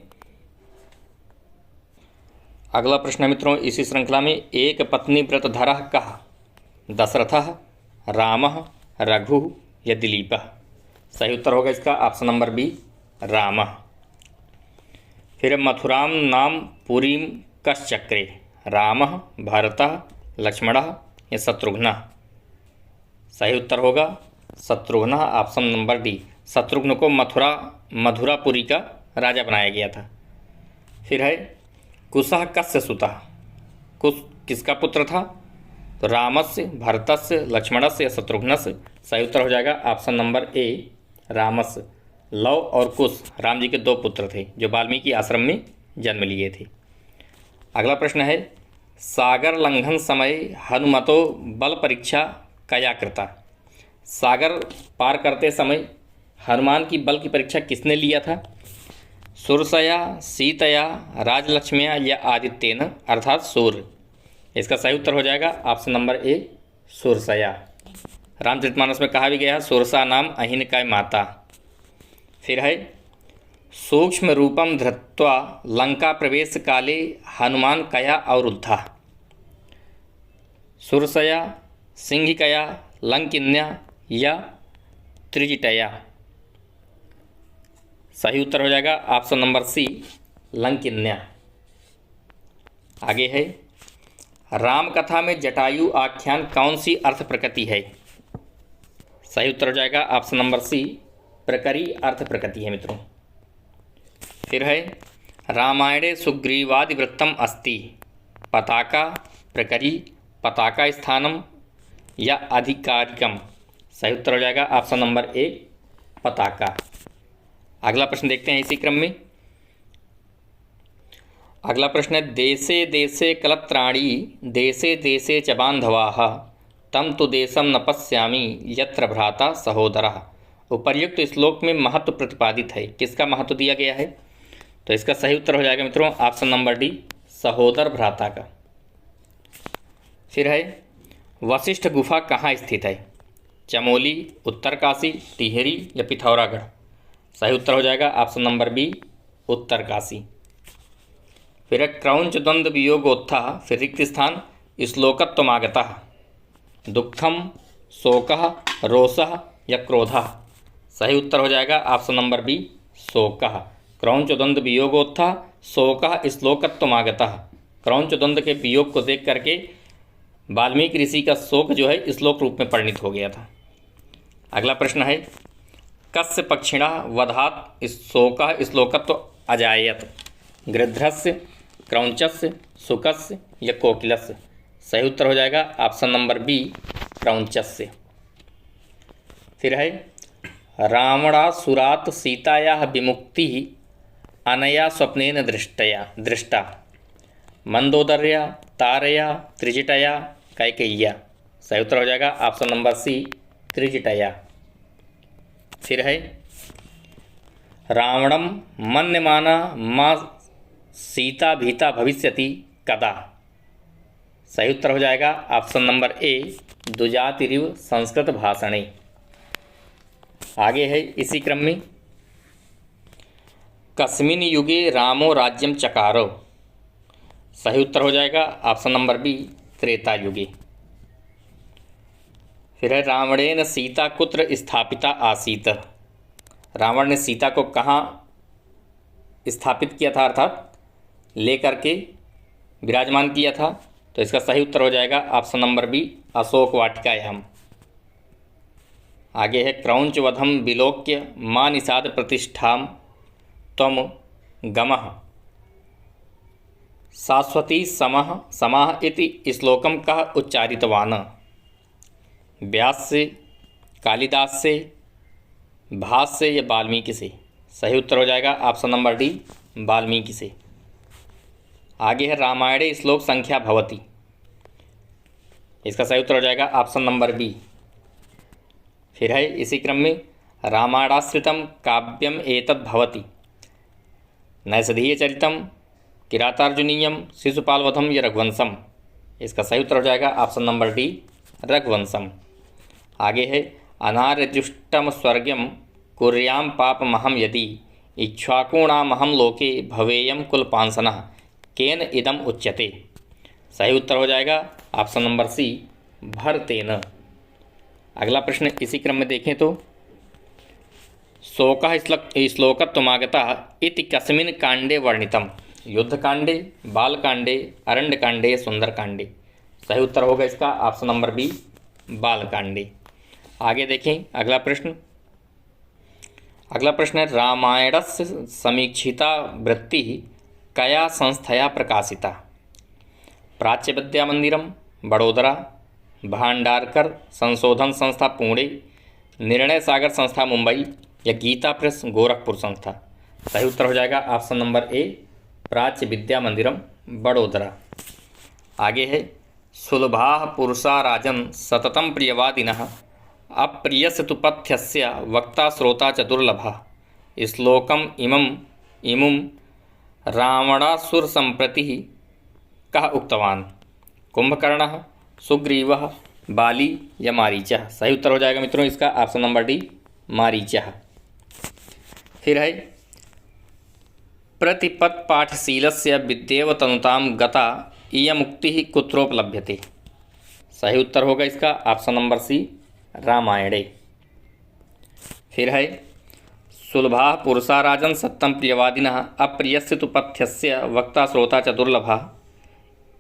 अगला प्रश्न है मित्रों इसी श्रृंखला में, एक पत्नी व्रतधरः कः? दशरथः, रामः, रघुः या दिलीपः। सही उत्तर होगा इसका ऑप्शन नंबर बी रामः। फिर मथुराम नाम पुरीम कश्चक्रे? रामः, भरतः, लक्ष्मणः या शत्रुघ्नः। सही उत्तर होगा शत्रुघ्नः ऑप्शन नंबर डी। शत्रुघ्न को मथुरापुरी का राजा बनाया गया था। फिर है कुशः कस्य सुतः? कुश किसका पुत्र था? तो रामस्य, भरतस्य, लक्ष्मणस्य या शत्रुघ्नस्य। सही उत्तर हो जाएगा ऑप्शन नंबर ए रामस्य। लव और कुश राम जी के दो पुत्र थे जो वाल्मीकि आश्रम में जन्म लिए थे। अगला प्रश्न है सागर लंघन समय हनुमतो बल परीक्षा कया कृता? सागर पार करते समय हनुमान की बल की परीक्षा किसने लिया था? सुरसया, सीतया, राजलक्ष्मिया या आदित्येन अर्थात सूर्य। इसका सही उत्तर हो जाएगा ऑप्शन नंबर ए सुरसया। रामचरितमानस में कहा भी गया सुरसा नाम अहिनकाय माता। फिर है सूक्ष्म रूपम धृत्वा लंका प्रवेश काले हनुमान कया अवरुद्धा? सुरसया, सिंहिकया, लंकिन्या या त्रिजटया। सही उत्तर हो जाएगा ऑप्शन नंबर सी लंकिन्या। आगे है राम कथा में जटायु आख्यान कौन सी अर्थ प्रकृति है? सही उत्तर हो जाएगा ऑप्शन नंबर सी प्रकरी अर्थ प्रकृति है मित्रों। फिर है रामायणे सुग्रीवादिवृत्तम अस्ति पताका, प्रकरी, पताका स्थानम या आधिकारिकम। सही उत्तर हो जाएगा ऑप्शन नंबर ए पताका। अगला प्रश्न देखते हैं इसी क्रम में। अगला प्रश्न है देशे देशे कलत्राणी देशे देशे च बांधवाः तम तु देशम न पश्यामि यत्र भ्राता सहोदरः। उपर्युक्त श्लोक में महत्व प्रतिपादित है, किसका महत्व दिया गया है? तो इसका सही उत्तर हो जाएगा मित्रों ऑप्शन नंबर डी सहोदर भ्राता का। फिर है वशिष्ठ गुफा कहाँ स्थित है? चमोली, उत्तरकाशी, टिहरी या पिथौरागढ़। सही उत्तर हो जाएगा ऑप्शन नंबर बी उत्तरकाशी। फिर है क्रौंच द्वंद्व वियोगोत्थः फिर रिक्त स्थान श्लोकत्वमागतः दुखम, शोकः, रोषः या क्रोधः। सही उत्तर हो जाएगा ऑप्शन नंबर बी शोकः। क्रौंच द्वंद्व वियोगोत्थः शोकः श्लोकत्वमागतः। क्रौंच द्वंद्व के वियोग को देख करके वाल्मीकि ऋषि का शोक जो है श्लोक रूप में परिणित हो गया था। अगला प्रश्न है कस्य पक्षिणा वधात् शोकः श्लोकत्व अजायत, गृध्रस्य, क्रौंचस्य, शुकस्य या कोकिलस्य। सही उत्तर हो जाएगा ऑप्शन नंबर बी, क्रौंचस्य। फिर है रावणासुरात् सीतायाः विमुक्तिः अनया स्वप्नेन दृष्टा, मंदोदर्या, तारया, त्रिजटया, कैकेय्या। सही उत्तर हो जाएगा ऑप्शन नंबर सी, त्रिजटया। फिर है रावणम मन्यमाना मां सीता भीता भविष्यति कदा। सही उत्तर हो जाएगा ऑप्शन नंबर ए, दुजातिरिव संस्कृत भाषणे। आगे है इसी क्रम में कस्मिन् युगे रामो राज्यम चकारो। सही उत्तर हो जाएगा ऑप्शन नंबर बी, त्रेता युगे। फिर है रावणेन सीता कुत्र स्थापिता आसीत। रावण ने सीता को कहाँ स्थापित किया था, अर्थात लेकर के विराजमान किया था। तो इसका सही उत्तर हो जाएगा ऑप्शन नंबर बी, अशोक वाटिकायाम। आगे है क्रौंच वधम विलोक्य मां निषाद प्रतिष्ठाम त्वम गमः शाश्वती समः समाह इति श्लोकम कः उच्चारितवान्। व्यास से, कालिदास से, भास से या वाल्मीकि से। सही उत्तर हो जाएगा ऑप्शन नंबर डी, वाल्मीकि से। आगे है रामायणे श्लोक संख्या भवति। इसका सही उत्तर हो जाएगा ऑप्शन नंबर बी। फिर है इसी क्रम में रामायणाश्रितम काव्यम एतद् भवति, नैषधीय चरितम, किरातार्जुनीयम, शिशुपालवधम या रघुवंशम। इसका सही उत्तर हो जाएगा ऑप्शन नंबर डी, रघुवंशम। आगे है अनार्यजुष्टम स्वर्गम कुर्याम पापमहम यदि इक्ष्वाकूणामहम लोके भवेयम कुलपांसनः केन इदम उच्यते। सही उत्तर हो जाएगा ऑप्शन नंबर सी, भरतेन। अगला प्रश्न इसी क्रम में देखें तो शोकः श्लोकत्वमागतः इति कस्मिन् कांडे वर्णितम। युद्धकांडे, बालकांडे, अरण्यकांडे, सुंदरकांडे। सही उत्तर होगा इसका ऑप्शन नंबर बी, बालकांडे। आगे देखें अगला प्रश्न। अगला प्रश्न है रामायणस्य समीक्षिता वृत्ति कया संस्थया प्रकाशिता। प्राच्य विद्या मंदिरम बड़ोदरा, भांडारकर संशोधन संस्था पुणे, निर्णय सागर संस्था मुंबई या गीता प्रेस गोरखपुर संस्था। सही उत्तर हो जाएगा ऑप्शन नंबर ए, प्राच्य विद्या मंदिरम बड़ोदरा। आगे है सुलभा पुरुषा राजन सततम प्रियवादिनः अप्रियस्य तु पथ्यस्य वक्ता श्रोता च दुर्लभः। श्लोकम इमुम रावणासुर संप्रति कः उक्तवान्। कुंभकर्णः, सुग्रीवः, बाली या मारीचः। सही उत्तर हो जाएगा मित्रों इसका ऑप्शन नंबर डी, मारीचः। फिर है प्रतिपत्पाठशीलस्य विद्येव तनुतां गता इयमुक्तिः कुत्रोपलभ्यते। सही उत्तर होगा इसका ऑप्शन नंबर सी, रामायणे। फिर है सुलभा पुरुषा राजन सत्तम प्रियवादिनः अप्रियस्य तु पथ्यस्य वक्ता श्रोता च दुर्लभः।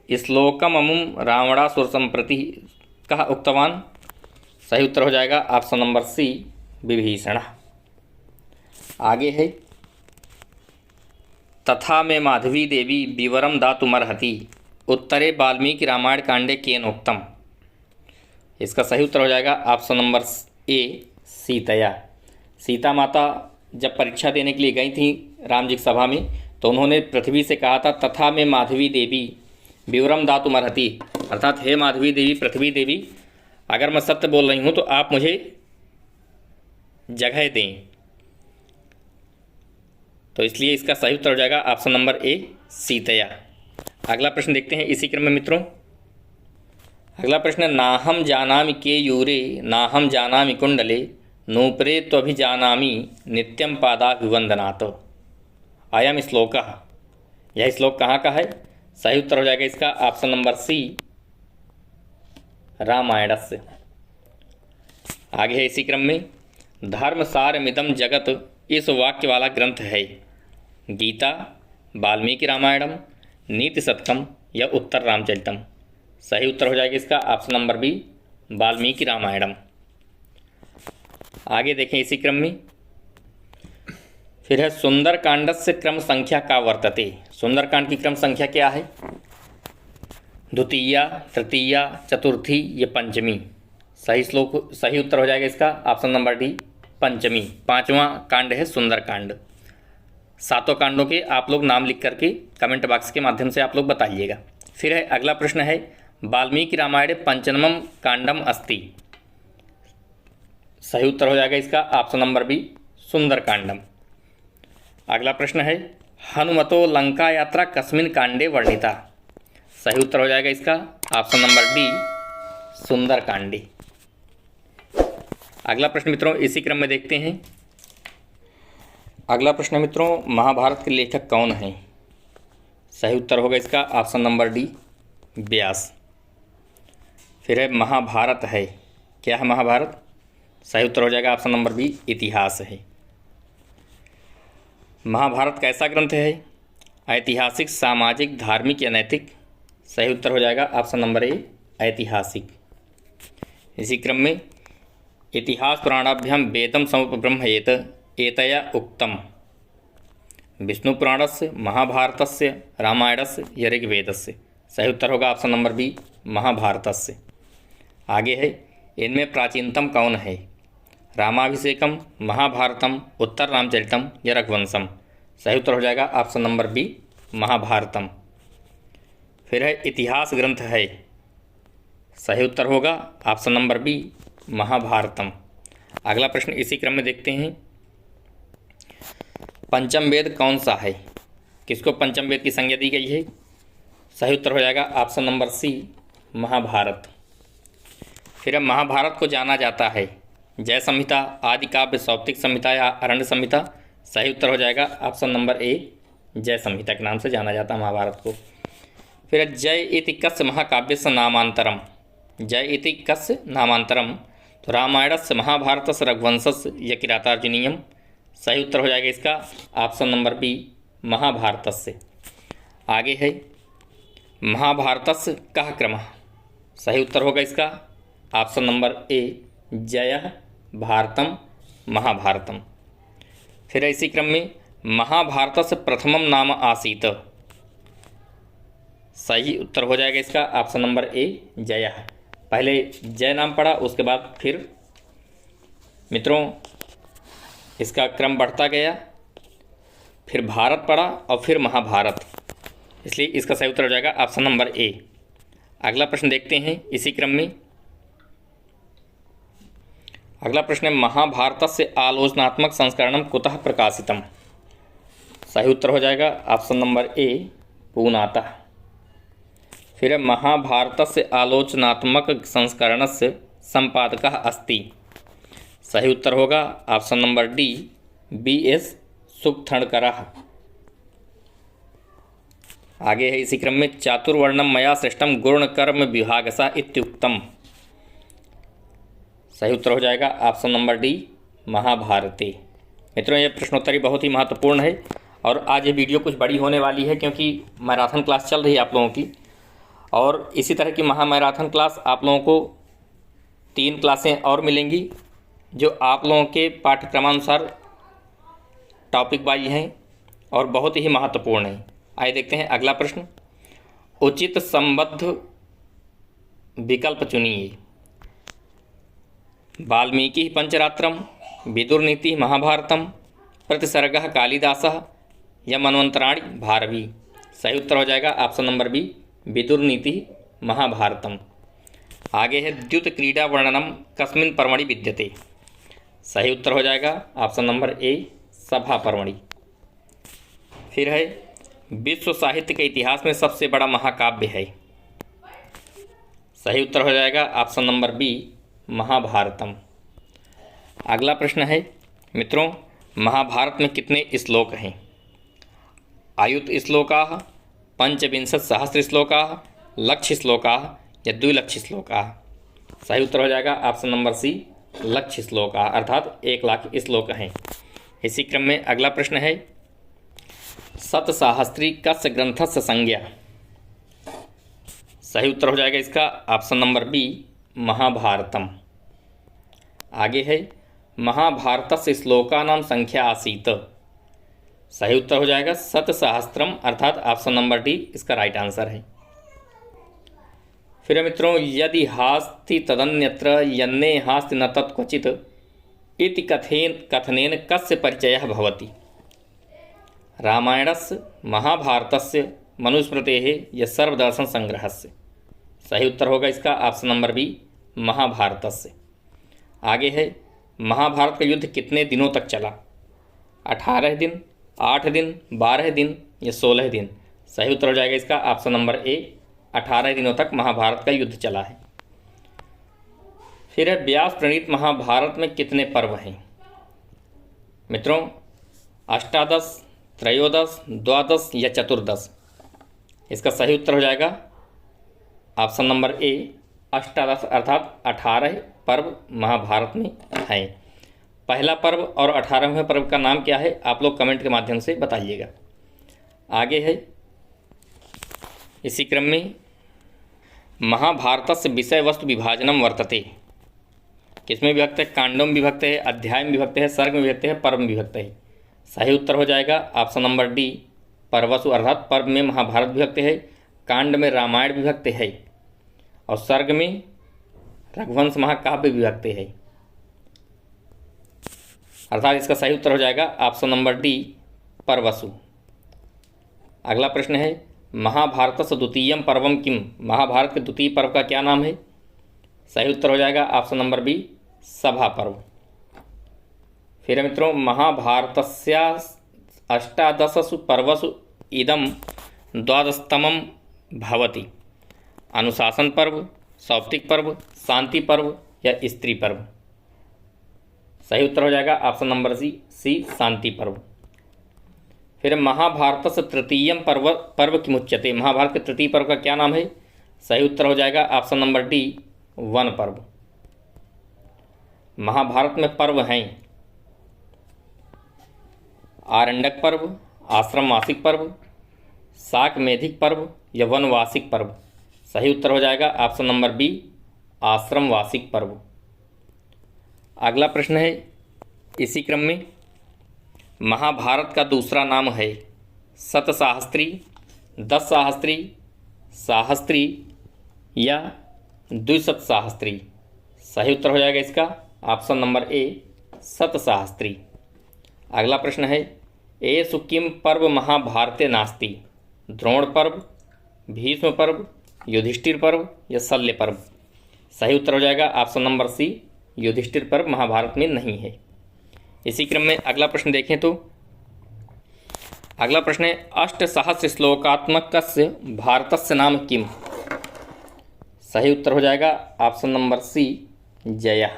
श्लोकममुं रावणासुर संप्रति कः उक्तवान्। सही उत्तर हो जाएगा ऑप्शन नंबर सी, विभीषण। आगे है तथा में माधवी देवी विवरम दातुमर्हति उत्तरे वाल्मीकि रामायण कांडे केनोक्तम। इसका सही उत्तर हो जाएगा ऑप्शन नंबर ए, सीतया। सीता माता जब परीक्षा देने के लिए गई थी राम जी की सभा में, तो उन्होंने पृथ्वी से कहा था तथा में माधवी देवी विवरम दातुमर्हति, अर्थात हे माधवी देवी, पृथ्वी देवी, अगर मैं सत्य बोल रही हूँ तो आप मुझे जगह दें। तो इसलिए इसका सही उत्तर हो जाएगा ऑप्शन नंबर ए, सीतया। अगला प्रश्न देखते हैं इसी क्रम में मित्रों। अगला प्रश्न, नाहम जानामि के यूरे नाहम जानामि कुंडले नूपरे त्वभिजानामि नित्यम पादाभिवंदनात्। अयम श्लोकः। यह श्लोक कहाँ का है। सही उत्तर हो जाएगा इसका ऑप्शन नंबर सी, रामायणस्य। आगे है इसी क्रम में धर्मसारमिदं जगत इस वाक्य वाला ग्रंथ है। गीता, वाल्मीकि रामायणम, नीति शतकम या उत्तर रामचरितम। सही उत्तर हो जाएगा इसका option number B, Valmiki Ramayanam. आगे देखें इसी क्रम में, फिर है सुंदरकांडस्य क्रम संख्या का वर्तते। सुंदरकांड की क्रम संख्या क्या है? द्वितीया, तृतीया, चतुर्थी या पंचमी? सही उत्तर हो जाएगा इसका ऑप्शन नंबर डी, पंचमी। 5वां कांड है सुंदरकांड। 7 कांडों के आप लोग नाम लिख करके कमेंट बॉक्स के माध्यम से आप लोग बताइएगा। फिर है अगला प्रश्न है, वाल्मीकि रामायण पंचमम कांडम अस्ति। सही उत्तर हो जाएगा इसका ऑप्शन नंबर बी, सुंदरकांडम। अगला प्रश्न है, हनुमतो लंका यात्रा कस्मिन कांडे वर्णिता। सही उत्तर हो जाएगा इसका ऑप्शन नंबर डी, सुंदरकांडे। अगला प्रश्न मित्रों इसी क्रम में देखते हैं। अगला प्रश्न मित्रों, महाभारत के लेखक कौन हैं? सही उत्तर होगा इसका ऑप्शन नंबर डी, व्यास। फिर है महाभारत है, क्या है महाभारत? सही उत्तर हो जाएगा ऑप्शन नंबर बी, इतिहास है। महाभारत कैसा ग्रंथ है? ऐतिहासिक, सामाजिक, धार्मिक या नैतिक? सही उत्तर हो जाएगा ऑप्शन नंबर ए, ऐतिहासिक। इसी क्रम में, इतिहास पुराणाभ्याम वेदम समुपब्रह्मयेत एतया उक्तम। विष्णु पुराणस्य, महाभारतस्य, रामायणस्य या ऋग्वेदस्य? सही उत्तर होगा ऑप्शन नंबर बी, महाभारतस्य। आगे है, इनमें प्राचीनतम कौन है? रामाभिषेकम, महाभारतम, उत्तर रामचरितम या रघुवंशम? सही उत्तर हो जाएगा ऑप्शन नंबर बी, महाभारतम। फिर है इतिहास ग्रंथ है, सही उत्तर होगा ऑप्शन नंबर बी, महाभारतम। अगला प्रश्न इसी क्रम में देखते हैं, पंचम वेद कौन सा है? किसको पंचम वेद की संज्ञा दी गई है? सही उत्तर हो जाएगा ऑप्शन नंबर सी, महाभारत। फिर महाभारत को जाना जाता है जय संहिता, आदि काव्य, सौप्तिक संहिता या अरण्य संहिता? सही उत्तर हो जाएगा ऑप्शन नंबर ए, जय संहिता के नाम से जाना जाता है महाभारत को। फिर जय इति कस्य महाकाव्यस्य नामांतरम। जय इति कस्य नामांतरम, तो रामायणस्य, महाभारतस्य, रघुवंशस्य या किरातार्जुनीयम? सही उत्तर हो जाएगा इसका ऑप्शन नंबर बी, महाभारतस्य। आगे है, महाभारतस्य कः क्रमः? सही उत्तर होगा इसका ऑप्शन नंबर ए, जय भारतम महाभारतम। फिर इसी क्रम में, महाभारतस्य प्रथमम नाम आसीत। सही उत्तर हो जाएगा इसका ऑप्शन नंबर ए, जय। पहले जय नाम पढ़ा, उसके बाद फिर मित्रों इसका क्रम बढ़ता गया, फिर भारत पढ़ा और फिर महाभारत, इसलिए इसका सही उत्तर हो जाएगा ऑप्शन नंबर ए। अगला प्रश्न देखते हैं इसी क्रम में। अगला प्रश्न है, महाभारतस्य आलोचनात्मक संस्करणम कुतः प्रकाशितम। सही उत्तर हो जाएगा ऑप्शन नंबर ए, पूनातः। फिर महाभारतस्य आलोचनात्मक संस्करणस्य संपादकः अस्ति। सही उत्तर होगा ऑप्शन नंबर डी, बी.एस. सुक्थणकरः। आगे है इसी क्रम में, चातुर्वर्णम मया सृष्टम गुणकर्म विभागसा इत्युक्तम। सही उत्तर हो जाएगा ऑप्शन नंबर डी, महाभारती। मित्रों ये प्रश्नोत्तरी बहुत ही महत्वपूर्ण है और आज ये वीडियो कुछ बड़ी होने वाली है क्योंकि मैराथन क्लास चल रही है आप लोगों की, और इसी तरह की महामैराथन क्लास आप लोगों को 3 क्लासें और मिलेंगी जो आप लोगों के पाठ्यक्रमानुसार टॉपिक वाइज हैं और बहुत ही महत्वपूर्ण है। आइए देखते हैं अगला प्रश्न, उचित संबद्ध विकल्प चुनिए। वाल्मीकि पंचरात्रम, विदुरनीति महाभारतम, प्रतिसर्गः कालिदासः या मनवंतराणि भारवी? सही उत्तर हो जाएगा ऑप्शन नंबर बी, विदुरनीति महाभारतम। आगे है, द्युत क्रीडा वर्णनम कस्मिन् पर्वणि विद्यते? सही उत्तर हो जाएगा ऑप्शन नंबर ए, सभा पर्वणि। फिर है, विश्व साहित्य के इतिहास में सबसे बड़ा महाकाव्य है? सही उत्तर हो जाएगा ऑप्शन नंबर बी, महाभारतम। अगला प्रश्न है मित्रों, महाभारत में कितने श्लोक हैं? आयुत श्लोकाः, पंचविंशत सहस्र श्लोकाः, लक्ष्य श्लोकाः या द्विलक्ष्य श्लोकाः? सही उत्तर हो जाएगा ऑप्शन नंबर सी, लक्ष्य श्लोकाः, अर्थात 1,00,000 श्लोक हैं। इसी क्रम में अगला प्रश्न है, शतसाहस्री कस्य ग्रंथस्य संज्ञा? सही उत्तर हो जाएगा इसका ऑप्शन नंबर बी महाभारतम। आगे है महाभारतस्य श्लोकानां संख्या आसीत्। सही उत्तर हो जाएगा शतसहस्त्रम, अर्थात ऑप्शन नंबर डी इसका राइट आंसर है। फिर मित्रों, यदि हास्ति तदन्यत्र यन्ने हास्ति न तत्क्वचित् इति कथनेन कस्य परिचयः भवति। रामायणस्य महाभारतस्य मनुस्मृतेः या सर्वदर्शन संग्रहस्य। सही उत्तर होगा इसका ऑप्शन नंबर बी महाभारतस्य। आगे है महाभारत का युद्ध कितने दिनों तक चला। 18 दिन, 8 दिन, 12 दिन या 16 दिन। सही उत्तर हो जाएगा इसका ऑप्शन नंबर ए 18 दिनों तक महाभारत का युद्ध चला है। फिर है व्यास प्रणीत महाभारत में कितने पर्व हैं। मित्रों, 18, 13, 12 या 14। इसका सही उत्तर हो जाएगा ऑप्शन नंबर ए 18, अर्थात 18 पर्व महाभारत में हैं। पहला पर्व और 18वें पर्व का नाम क्या है, आप लोग कमेंट के माध्यम से बताइएगा। आगे है इसी क्रम में महाभारतस्य विषय वस्तु विभाजनम वर्तते। किसमें विभक्त है, कांडों में विभक्त है, अध्याय में विभक्त है, सर्ग में विभक्त है, पर्व में विभक्त है। सही उत्तर हो जाएगा ऑप्शन नंबर डी पर्वसु, अर्थात पर्व में महाभारत विभक्त है, कांड में रामायण विभक्त है और सर्ग में रघुवंश महाकाव्य विभक्त है, अर्थात इसका सही उत्तर हो जाएगा ऑप्शन नंबर डी पर्वसु। अगला प्रश्न है महाभारतस्य द्वितीयम पर्वम किम। महाभारत के द्वितीय पर्व का क्या नाम है। सही उत्तर हो जाएगा ऑप्शन नंबर बी सभा पर्व। फिर मित्रों, महाभारतस्य 18 पर्वसु इदम 12तमं भवति। अनुशासन पर्व, सौप्तिक पर्व, शांति पर्व या स्त्री पर्व। सही उत्तर हो जाएगा ऑप्शन नंबर सी शांति पर्व। फिर महाभारतस्य तृतीयम पर्व किमुच्यते। महाभारत के तृतीय पर्व का क्या नाम है। सही उत्तर हो जाएगा ऑप्शन नंबर डी वन पर्व। महाभारत में पर्व हैं आरण्यक पर्व, आश्रम वार्षिक पर्व, शाक मेधिक पर्व या वनवासिक पर्व। सही उत्तर हो जाएगा ऑप्शन नंबर बी आश्रम वार्षिक पर्व। अगला प्रश्न है इसी क्रम में महाभारत का दूसरा नाम है शतसाहस्त्री, 10 साहस्त्री, साहस्त्री या द्विशतसाहस्त्री। सही उत्तर हो जाएगा इसका ऑप्शन नंबर ए शतसाहस्त्री। अगला प्रश्न है एषु किम पर्व महाभारते नास्ति। द्रोण पर्व, भीष्म पर्व, युधिष्ठिर पर्व या शल्य पर्व। सही उत्तर हो जाएगा ऑप्शन नंबर सी युधिष्ठिर पर्व महाभारत में नहीं है। इसी क्रम में अगला प्रश्न देखें तो अगला प्रश्न है अष्टसहस्र श्लोकात्मकस्य भारतस्य नाम किम। सही उत्तर हो जाएगा ऑप्शन नंबर सी जय।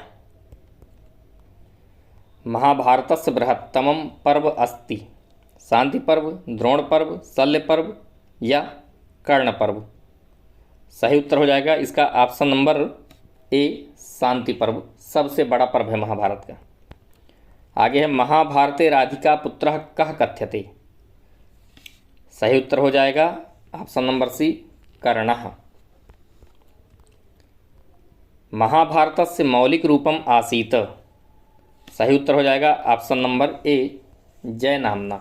महाभारतस्य बृहत्तमं पर्व अस्ति। शांति पर्व, द्रोण पर्व, शल्य पर्व या कर्ण पर्व। सही उत्तर हो जाएगा इसका ऑप्शन नंबर ए शांति पर्व, सबसे बड़ा पर्व है महाभारत का। आगे है महाभारते राधिका पुत्रः कः कथ्यते। सही उत्तर हो जाएगा ऑप्शन नंबर सी कर्णः। महाभारतस्य मौलिक रूपम आसीत्। सही उत्तर हो जाएगा ऑप्शन नंबर ए जय नामना।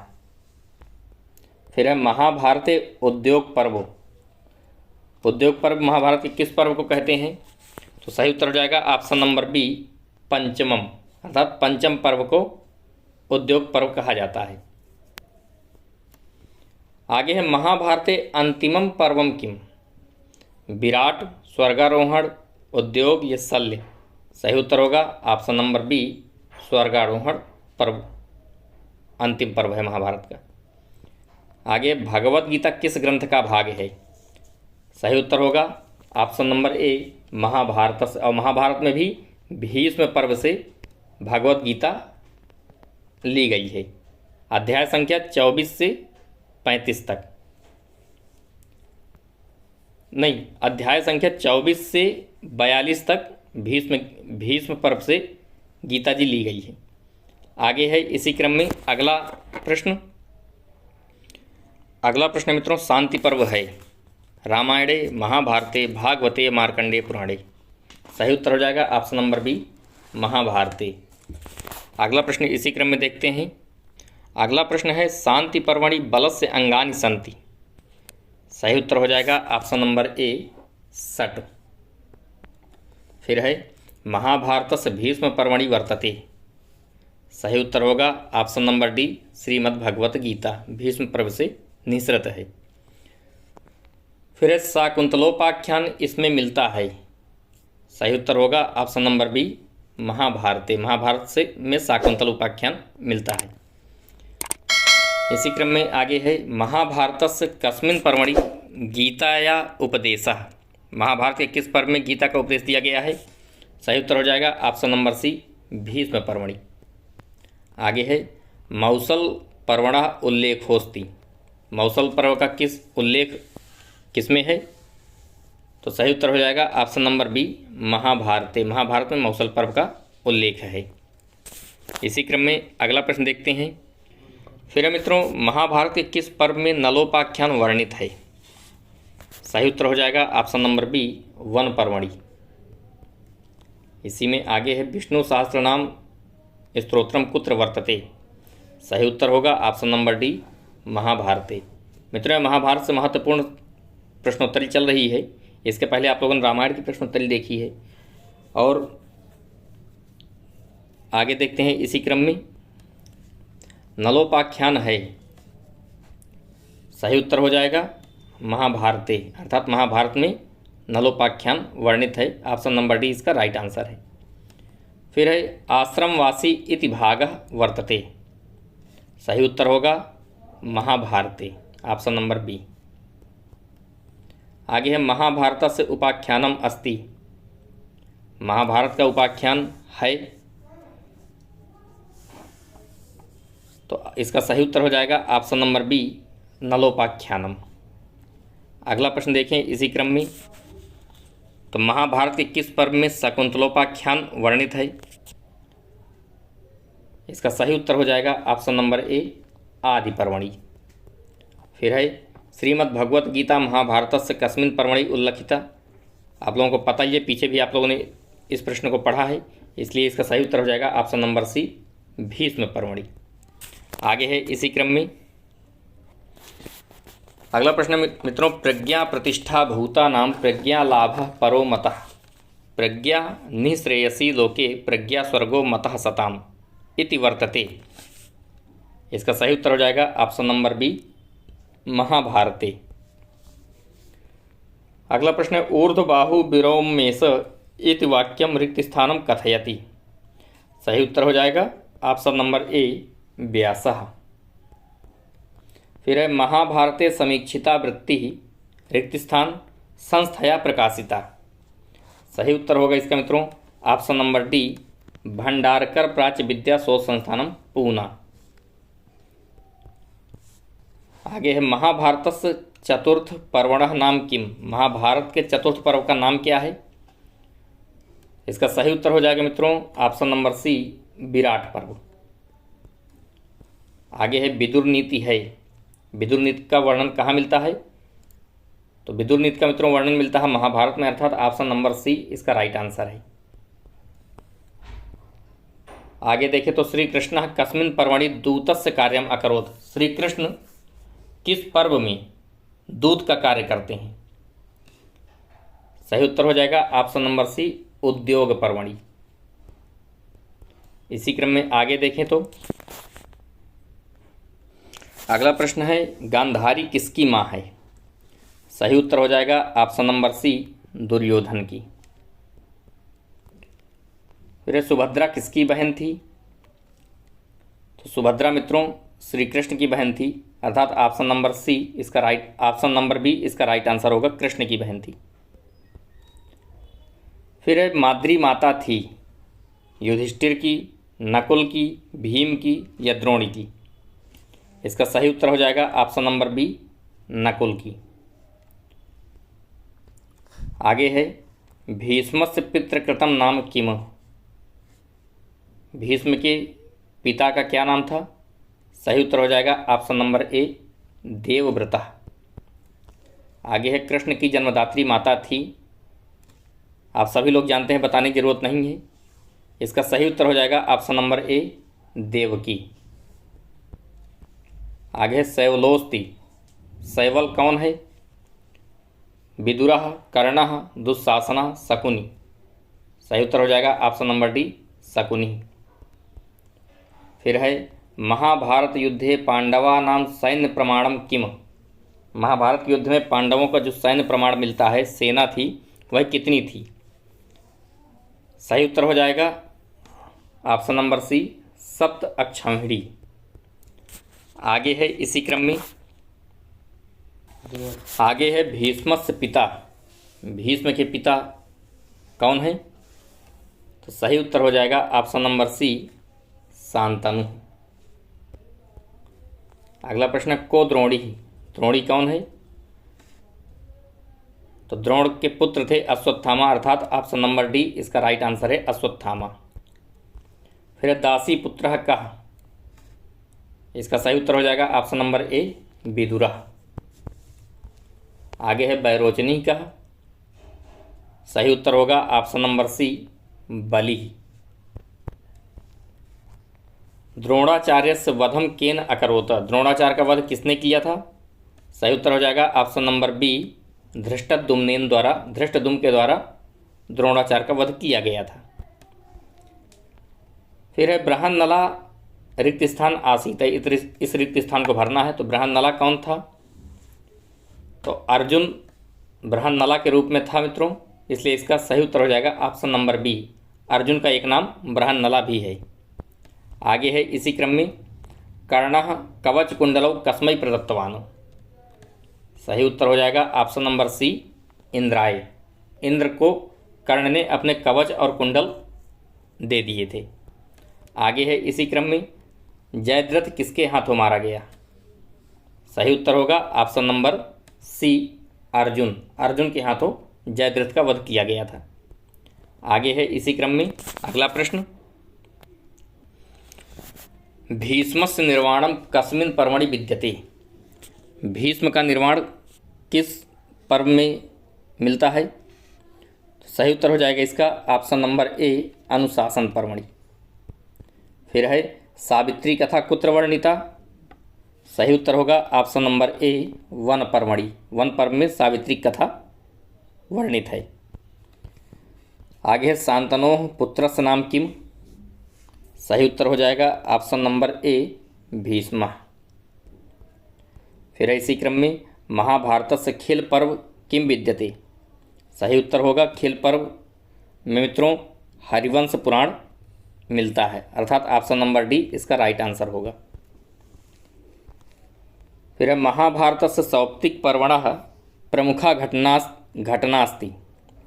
फिर है महाभारते उद्योग पर्व। उद्योग पर्व महाभारत के किस पर्व को कहते हैं। तो सही उत्तर हो जाएगा ऑप्शन नंबर बी पंचमम, अर्थात पंचम पर्व को उद्योग पर्व कहा जाता है। आगे है महाभारते अंतिमम पर्वम किम। विराट, स्वर्गारोहण, उद्योग या शल्य। सही उत्तर होगा ऑप्शन नंबर बी स्वर्गारोहण पर्व अंतिम पर्व है महाभारत का। आगे भगवत गीता किस ग्रंथ का भाग है। सही उत्तर होगा ऑप्शन नंबर ए महाभारत से, और महाभारत में भी भीष्म पर्व से भगवत गीता ली गई है। अध्याय संख्या 24 से 35 तक, नहीं, अध्याय संख्या 24 से 42 तक भीष्म पर्व से गीता जी ली गई है। आगे है इसी क्रम में अगला प्रश्न मित्रों शांति पर्व है। रामायणे महाभारते भागवते मार्कंडेय पुराणे। सही उत्तर हो जाएगा ऑप्शन नंबर बी, महाभारते। अगला प्रश्न इसी क्रम में देखते हैं। अगला प्रश्न है शांति पर्वणि बलस्य अंगानि सन्ति। सही उत्तर हो जाएगा ऑप्शन नंबर ए, षट्। फिर है महाभारतस्य भीष्म पर्वणि वर्तते। सही उत्तर होगा option number D, Shrimad Bhagavat Gita Bhishma Parva से निःसृत है। फिर है शाकुंतलोपाख्यान इसमें मिलता है। सही उत्तर होगा ऑप्शन नंबर बी, महाभारते। महाभारत से में शाकुंतल उपाख्यान मिलता है। इसी क्रम में आगे है महाभारतस्य कस्मिन् पर्वणि गीताया उपदेशः। महाभारत के किस पर्व में गीता का उपदेश दिया गया है? सही उत्तर हो जाएगा ऑप्शन नंबर सी, भीष्म पर्वणि। आगे है मौसल पर्वणः उल्लेखोस्ति। मौसल पर्व का किस उल्लेख किसमें है? तो सही उत्तर हो जाएगा ऑप्शन नंबर बी, महाभारते। महाभारत में मौसल पर्व का उल्लेख है। इसी क्रम में अगला प्रश्न देखते हैं। फिर मित्रों, महाभारत के किस पर्व में नलोपाख्यान वर्णित है? सही उत्तर हो जाएगा ऑप्शन नंबर बी, वन पर्वणि। इसी में आगे है विष्णु सहस्त्रनाम स्तोत्रम कुत्र वर्तते। सही उत्तर होगा ऑप्शन नंबर डी, महाभारते। मित्रों, महाभारत से महत्वपूर्ण प्रश्नोत्तरी चल रही है। इसके पहले आप लोगों ने रामायण की प्रश्नोत्तरी देखी है और आगे देखते हैं इसी क्रम में नलोपाख्यान है। सही उत्तर हो जाएगा महाभारते, अर्थात महाभारत में नलोपाख्यान वर्णित है। ऑप्शन नंबर डी इसका राइट आंसर है। फिर है आश्रमवासी इति भागः वर्तते। सही उत्तर होगा महाभारते, ऑप्शन नंबर बी। आगे है महाभारतस्य उपाख्यानम अस्ति। महाभारत का उपाख्यान है, तो इसका सही उत्तर हो जाएगा ऑप्शन नंबर बी, नलोपाख्यानम। अगला प्रश्न देखें इसी क्रम में। तो महाभारत के किस पर्व में शकुंतलोपाख्यान वर्णित है? इसका सही उत्तर हो जाएगा ऑप्शन नंबर ए, आदि पर्वणि। फिर है श्रीमद्भगवत गीता महाभारतस्य कस्मिन् पर्वणि उल्लिखिता। आप लोगों को पता ही है, पीछे भी आप लोगों ने इस प्रश्न को पढ़ा है, इसलिए इसका सही उत्तर हो जाएगा ऑप्शन नंबर सी, भीष्म पर्वणि। आगे है इसी क्रम में अगला प्रश्न मित्रों, प्रज्ञा प्रतिष्ठा भूता नाम प्रज्ञा लाभ परो मतः प्रज्ञा निःश्रेयसी लोके प्रज्ञा स्वर्गो मतः सताम इति वर्तते। इसका सही उत्तर हो जाएगा ऑप्शन नंबर बी, महाभारते। अगला प्रश्न है ऊर्ध्वबाहु विरोमेश इति वाक्यम रिक्त स्थानम कथयति। सही उत्तर हो जाएगा ऑप्शन नंबर ए, व्यासः। फिर है महाभारते समीक्षिता वृत्ति रिक्त स्थान संस्थया प्रकाशिता। सही उत्तर होगा इसका मित्रों ऑप्शन नंबर डी, भंडारकर प्राच्य विद्या शोध संस्थानम पूना। आगे है महाभारतस्य चतुर्थ पर्वणः नाम किम। महाभारत के चतुर्थ पर्व का नाम क्या है? इसका सही उत्तर हो जाएगा मित्रों ऑप्शन नंबर सी, विराट पर्व। आगे है विदुर नीति है। विदुर नीति का वर्णन कहाँ मिलता है? तो विदुर नीति का मित्रों वर्णन मिलता है महाभारत में, अर्थात ऑप्शन नंबर सी इसका राइट आंसर है। आगे देखें तो श्री कृष्ण कस्मिन् पर्वणि दूतस्य कार्यम अकरोत्। श्री कृष्ण किस पर्व में दूत का कार्य करते हैं? सही उत्तर हो जाएगा ऑप्शन नंबर सी, उद्योग पर्वणि। इसी क्रम में आगे देखें तो अगला प्रश्न है गांधारी किसकी मां है? सही उत्तर हो जाएगा ऑप्शन नंबर सी, दुर्योधन की। फिर सुभद्रा किसकी बहन थी? तो सुभद्रा मित्रों श्री कृष्ण की बहन थी, अर्थात ऑप्शन नंबर सी इसका राइट, ऑप्शन नंबर बी इसका राइट आंसर होगा, कृष्ण की बहन थी। फिर है माद्री माता थी युधिष्ठिर की, नकुल की, भीम की या द्रोणी की। इसका सही उत्तर हो जाएगा ऑप्शन नंबर बी, नकुल की। आगे है भीष्मस्य पितृकृतं नाम किम। भीष्म के पिता का क्या नाम था? सही उत्तर हो जाएगा ऑप्शन नंबर ए, देवव्रता। आगे है कृष्ण की जन्मदात्री माता थी। आप सभी लोग जानते हैं, बताने की जरूरत नहीं है। इसका सही उत्तर हो जाएगा ऑप्शन नंबर ए, देवकी। आगे है शैवलोस्ती। शैवल कौन है? विदुरः, कर्णः, दुःशासनः, शकुनी। सही उत्तर हो जाएगा ऑप्शन नंबर डी, शकुनी। फिर है महाभारत युद्धे पांडवानां सैन्य प्रमाणम किम। महाभारत युद्ध में पांडवों का जो सैन्य प्रमाण मिलता है, सेना थी, वह कितनी थी? सही उत्तर हो जाएगा ऑप्शन नंबर सी, सप्त अक्षौहिणी। आगे है इसी क्रम में, आगे है भीष्मस्य पिता। भीष्म के पिता कौन है? तो सही उत्तर हो जाएगा ऑप्शन नंबर सी, शांतनु। अगला प्रश्न है को द्रोणी। द्रोणी कौन है? तो द्रोण के पुत्र थे अश्वत्थामा, अर्थात ऑप्शन नंबर डी इसका राइट आंसर है, अश्वत्थामा। फिर दासी पुत्र कः। इसका सही उत्तर हो जाएगा ऑप्शन नंबर ए, विदुरः। आगे है बैरोचनी कः। सही उत्तर होगा ऑप्शन नंबर सी, बलि। द्रोणाचार्य वधम केन अकरोत। द्रोणाचार्य का वध किसने किया था? सही उत्तर हो जाएगा ऑप्शन नंबर बी, धृष्टद्युम्नेन द्वारा, धृष्टद्युम्न के द्वारा द्रोणाचार्य का वध किया गया था। फिर है बृहन्नला रिक्त स्थान आसीत। इस रिक्त स्थान को भरना है। तो बृहन्नला कौन था? तो अर्जुन बृहन्नला के रूप में था मित्रों, इसलिए इसका सही उत्तर हो जाएगा ऑप्शन नंबर बी, अर्जुन का एक नाम बृहन्नला भी है। आगे है इसी क्रम में कर्णः कवच कुंडलौ कस्मै प्रदत्तवान्। सही उत्तर हो जाएगा ऑप्शन नंबर सी, इंद्राय। इंद्र को कर्ण ने अपने कवच और कुंडल दे दिए थे। आगे है इसी क्रम में जयद्रथ किसके हाथों मारा गया? सही उत्तर होगा option number C, Arjun. Arjun के हाथों जयद्रथ का वध किया गया था। आगे है इसी क्रम में अगला प्रश्न, भीष्मस्य निर्वाणम कस्मिन् पर्वणि विद्यते। भीष्म का निर्माण किस पर्व में मिलता है? तो सही उत्तर हो जाएगा इसका ऑप्शन नंबर ए, अनुशासन पर्वणि। फिर है सावित्री कथा कुत्र वर्णिता। सही उत्तर होगा ऑप्शन नंबर ए, वन पर्वणि। वन पर्व में सावित्री कथा वर्णित है। आगे है शांतनोः पुत्रस्य नाम किम। सही उत्तर हो जाएगा ऑप्शन नंबर ए, भीष्म। फिर इसी क्रम में महाभारतस्य खेल पर्व किम विद्यते। सही उत्तर होगा खेल पर्व में मित्रों हरिवंश पुराण मिलता है, अर्थात ऑप्शन नंबर डी इसका राइट आंसर होगा। फिर है महाभारतस्य सौप्तिक पर्वणः प्रमुखा घटनास्ति।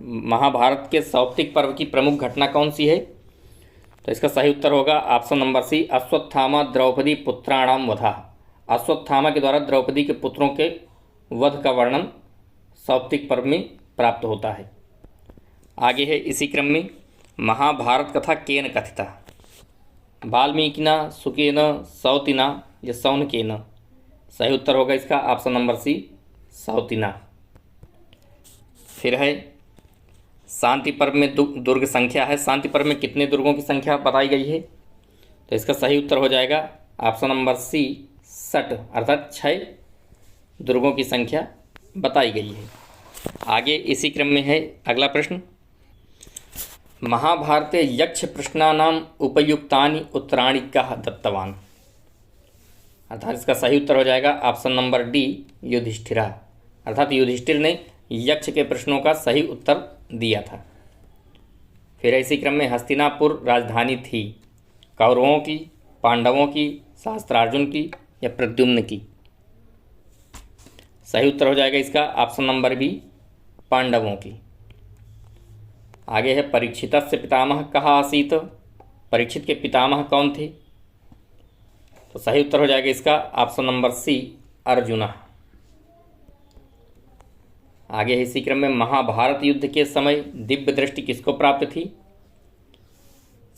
महाभारत के सौप्तिक पर्व की प्रमुख घटना कौन सी है? तो इसका सही उत्तर होगा option number C, Ashwatthama Draupadi पुत्राणाम वधा। अश्वत्थामा के द्वारा द्रौपदी के पुत्रों के वध का वर्णन सौप्तिक पर्व में प्राप्त होता है। आगे है इसी क्रम में महाभारत कथा केन कथिता। वाल्मीकिना, सुकेन, सौतिना या सौनकेन। सही उत्तर होगा इसका ऑप्शन नंबर सी, सौतिना। फिर है शांति पर्व में दुर्ग संख्या है। शांति पर्व में कितने दुर्गों की संख्या बताई गई है? तो इसका सही उत्तर हो जाएगा ऑप्शन नंबर सी, 60, अर्थात 6 दुर्गों की संख्या बताई गई है। आगे इसी क्रम में है अगला प्रश्न, महाभारते यक्ष प्रश्नानाम उपयुक्तानि उत्तराणि कः दत्तवान्। अर्थात इसका सही उत्तर हो जाएगा ऑप्शन नंबर डी, युधिष्ठिरा। अर्थात युधिष्ठिर ने यक्ष के प्रश्नों का सही उत्तर दिया था। फिर इसी क्रम में हस्तिनापुर राजधानी थी कौरवों की, पांडवों की, सहस्त्रार्जुन की या प्रद्युम्न की। सही उत्तर हो जाएगा इसका ऑप्शन नंबर बी, पांडवों की। आगे है परीक्षितस्य पितामह कः आसीत्। परीक्षित के पितामह कौन थे? तो सही उत्तर हो जाएगा इसका ऑप्शन नंबर सी, अर्जुन। आगे है इसी क्रम में महाभारत युद्ध के समय दिव्य दृष्टि किसको प्राप्त थी?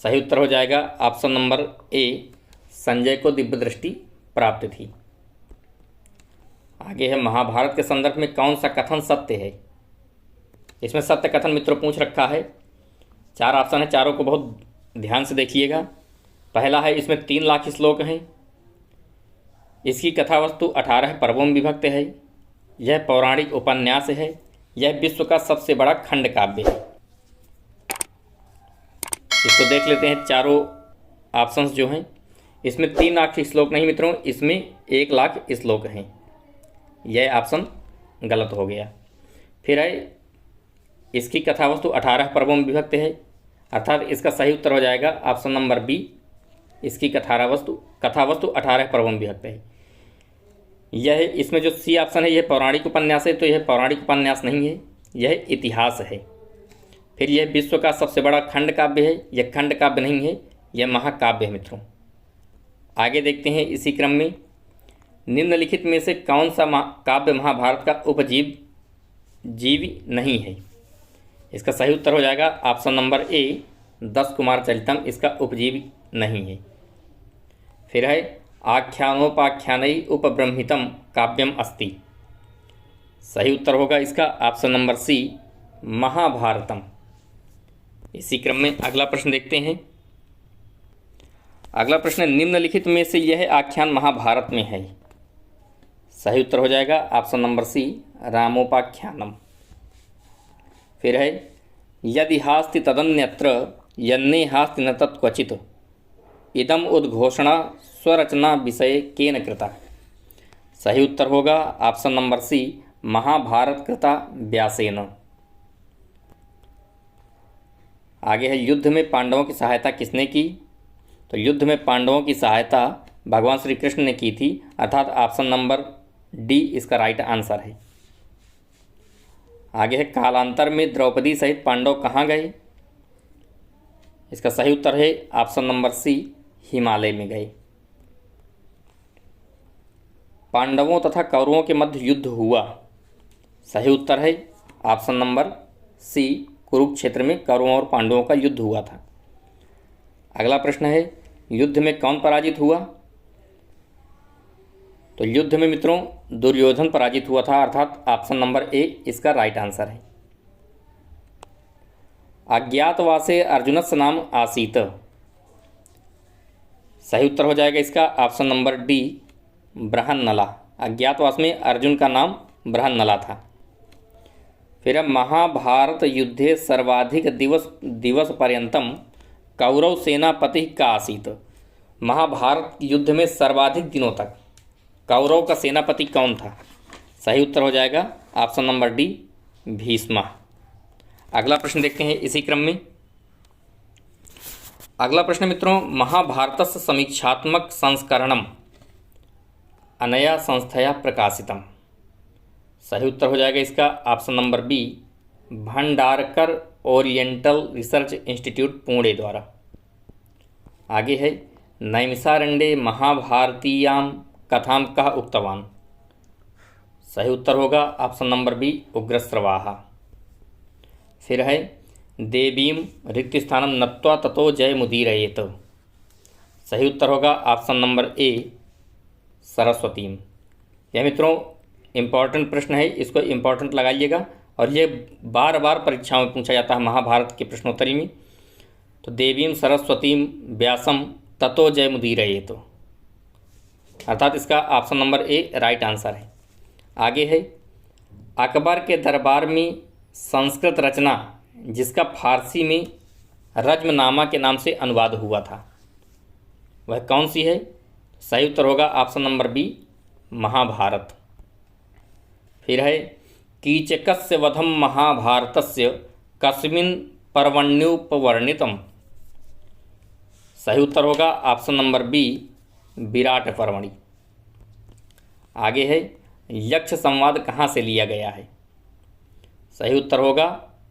सही उत्तर हो जाएगा ऑप्शन नंबर ए, संजय को दिव्य दृष्टि प्राप्त थी। आगे है महाभारत के संदर्भ में कौन सा कथन सत्य है। इसमें सत्य कथन मित्रों पूछ रखा है। 4 ऑप्शन है, चारों को बहुत ध्यान से देखिएगा। पहला है, इसमें 3 लाख श्लोक हैं। इसकी कथा वस्तु 18 पर्वों में विभक्त है। यह पौराणिक उपन्यास है। यह विश्व का सबसे बड़ा खंड काव्य है। इसको देख लेते हैं। चारों ऑप्शंस जो हैं, इसमें 3 लाख श्लोक नहीं मित्रों, इसमें 1 लाख श्लोक हैं। यह ऑप्शन गलत हो गया। फिर है, इसकी कथा वस्तु 18 पर्वों में विभक्त है, अर्थात इसका सही उत्तर हो जाएगा ऑप्शन नंबर बी। इसकी कथा वस्तु 18 पर्वों में विभक्त है। यह इसमें जो सी ऑप्शन है, यह पौराणिक उपन्यास है, तो यह पौराणिक उपन्यास नहीं है, यह इतिहास है। फिर यह विश्व का सबसे बड़ा खंड काव्य है, यह खंड काव्य नहीं है, यह महाकाव्य है मित्रों। आगे देखते हैं इसी क्रम में, निम्नलिखित में से कौन सा काव्य महाभारत का उपजीवी नहीं है। इसका सही उत्तर हो जाएगा ऑप्शन नंबर ए, 10 कुमार चरितम इसका उपजीवी नहीं है। फिर है, आख्यानोपाख्यानै उपब्रह्मितम काव्यम अस्ति। सही उत्तर होगा इसका ऑप्शन नंबर सी, महाभारतम। इसी क्रम में अगला प्रश्न देखते हैं। अगला प्रश्न, निम्नलिखित में से यह आख्यान महाभारत में है। सही उत्तर हो जाएगा ऑप्शन नंबर सी, रामोपाख्यानम। फिर है, यदि हास्ति तदन्यत्र यन्ने हास्ति न तत्क्वचित् इदम उद्घोषणा स्वरचना विषय केन कृता। सही उत्तर होगा ऑप्शन नंबर सी, महाभारत कृता व्यासेन। आगे है, युद्ध में पांडवों की सहायता किसने की। तो युद्ध में पांडवों की सहायता भगवान श्री कृष्ण ने की थी, अर्थात ऑप्शन नंबर डी इसका राइट आंसर है। आगे है, कालांतर में द्रौपदी सहित पांडव कहाँ गए। इसका सही उत्तर है ऑप्शन नंबर सी, हिमालय में गए। पांडवों तथा कौरवों के मध्य युद्ध हुआ। सही उत्तर है ऑप्शन नंबर सी, कुरुक्षेत्र में कौरवों और पांडवों का युद्ध हुआ था। अगला प्रश्न है, युद्ध में कौन पराजित हुआ। तो युद्ध में मित्रों दुर्योधन पराजित हुआ था, अर्थात ऑप्शन नंबर ए इसका राइट आंसर है। अज्ञातवासे अर्जुनस्य नाम आसीत। सही उत्तर हो जाएगा इसका ऑप्शन नंबर डी, बृहन्नला। अज्ञातवास में अर्जुन का नाम बृहन्नला था। फिर अब, महाभारत युद्धे सर्वाधिक दिवस पर्यंतम कौरव सेनापति का आसीत। महाभारत युद्ध में सर्वाधिक दिनों तक कौरव का सेनापति कौन था। सही उत्तर हो जाएगा ऑप्शन नंबर डी, भीष्म। अगला प्रश्न देखते हैं इसी क्रम में। अगला प्रश्न मित्रों, महाभारतस्य समीक्षात्मक संस्करणम अनया संस्थया प्रकाशितम। सही उत्तर हो जाएगा इसका option number B, Bhandarkar oriental research institute Pune द्वारा। आगे है, नैमिषारण्ये महाभारतीयां कथां कः उक्तवान्। सही उत्तर होगा ऑप्शन नंबर बी, उग्रश्रवाः। फिर है, देवीं रिक्तस्थानं नत्वा ततो जयमुदीरयेत्। सही उत्तर होगा ऑप्शन नंबर ए, सरस्वतीं। यह मित्रों इम्पॉर्टेंट प्रश्न है, इसको इम्पॉर्टेंट लगाइएगा, और ये बार बार परीक्षाओं में पूछा जाता है महाभारत के प्रश्नोत्तरी में। तो देवीं सरस्वतीं व्यासम ततो जयमुदीरयेत्, अर्थात इसका option number A right answer है। आगे है, अकबर के दरबार में संस्कृत रचना जिसका फारसी में रज्मनामा के नाम से अनुवाद हुआ था, वह कौन सी है। सही उत्तर होगा ऑप्शन नंबर बी, महाभारत। फिर है, कीचकस्य वधम महाभारतस्य कस्मिन् पर्वण्युपवर्णितम। सही उत्तर होगा ऑप्शन नंबर बी, विराट पर्वणि। आगे है, यक्ष संवाद कहाँ से लिया गया है। सही उत्तर होगा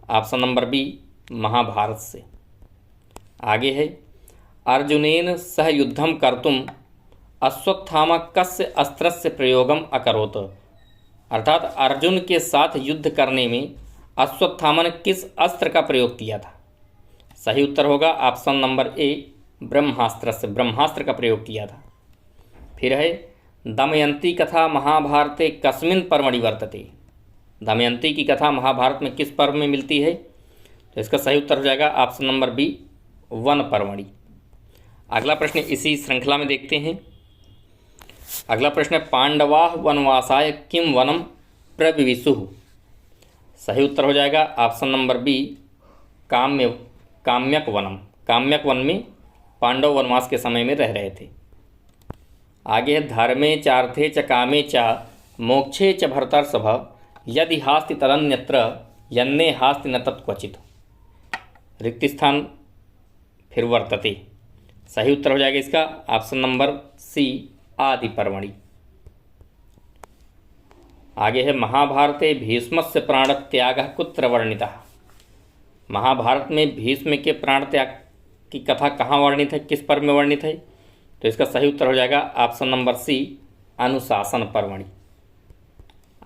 ऑप्शन नंबर बी, महाभारत से। आगे है, अर्जुनेन सह युद्धम कर्तुम अश्वत्थामा कस्य अस्त्रस्य प्रयोगम अकरोत्। अर्थात अर्जुन के साथ युद्ध करने में अश्वत्थामा ने किस अस्त्र का प्रयोग किया था। सही उत्तर होगा ऑप्शन नंबर ए, ब्रह्मास्त्र से, ब्रह्मास्त्र का प्रयोग किया था। फिर है, दमयंती कथा महाभारते कस्मिन् पर्वणि वर्तते। दमयंती की कथा महाभारत में किस पर्व में मिलती है? तो इसका सही उत्तर हो जाएगा ऑप्शन नंबर बी, वन पर्वणि। अगला प्रश्न इसी श्रृंखला में देखते हैं। अगला प्रश्न है पांडवाः वनवासाय किम वनम प्रविविशुः। सही उत्तर हो जाएगा ऑप्शन नंबर बी, काम्यक वनम। काम्यक वन में पांडव वनवास के समय में रह रहे थे। आगे है धर्मे चार्थे च कामे च मोक्षे च भरतर्षभ यदि हास्ति तदन्यत्र यन्ने हास्ति न तत्क्वचित्। रिक्त स्थान फिर वर्तते। सही उत्तर हो जाएगा इसका ऑप्शन नंबर सी, आदि पर्वणि। आगे है महाभारते भीष्मस्य प्राणत्यागः कुत्र वर्णितः। महाभारत में भीष्म के प्राण त्याग की कथा कहाँ वर्णित है, किस पर्व में वर्णित है? तो इसका सही उत्तर हो जाएगा ऑप्शन नंबर सी, अनुशासन पर्वणि।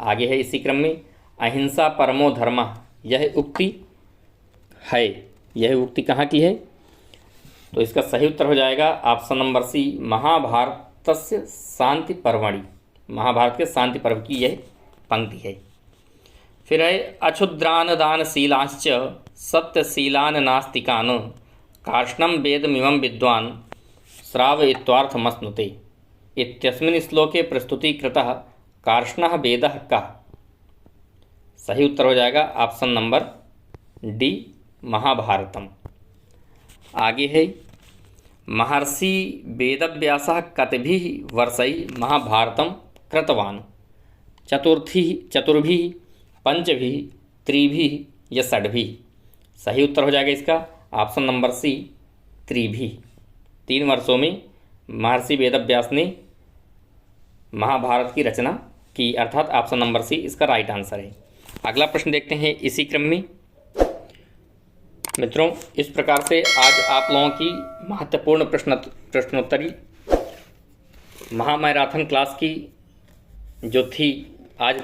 आगे है इसी क्रम में अहिंसा परमो धर्मः, यह उक्ति है, यह उक्ति कहाँ की है? तो इसका सही उत्तर हो जाएगा ऑप्शन नंबर सी, महाभारतस्य शांति पर्वणि। महाभारत के शांति पर्व की यह पंक्ति है। फिर है अक्षुद्रान दानशीलांश्च सत्यशीलान नास्तिकान कार्ष्णं वेदमिमं विद्वान् श्रावयित्वार्थमश्नुते। इत्यस्मिन् श्लोके प्रस्तुतीकृतः कार्ष्णः वेदः कः। सही उत्तर हो जाएगा ऑप्शन नंबर डी, महाभारतम। आगे है महर्षि वेदव्यासः कतिभिः वर्षैः महाभारतं कृतवान्। चतुर्भिः, पंचभिः, त्रिभिः या षड्भिः। सही उत्तर हो जाएगा इसका ऑप्शन नंबर सी, त्रिभिः। 3 वर्षों में महर्षि वेदव्यास ने महाभारत की रचना की, अर्थात ऑप्शन नंबर सी इसका राइट आंसर है। अगला प्रश्न देखते हैं इसी क्रम में। मित्रों, इस प्रकार से आज आप लोगों की महत्वपूर्ण प्रश्नोत्तरी महामैराथन क्लास की जो थी, आज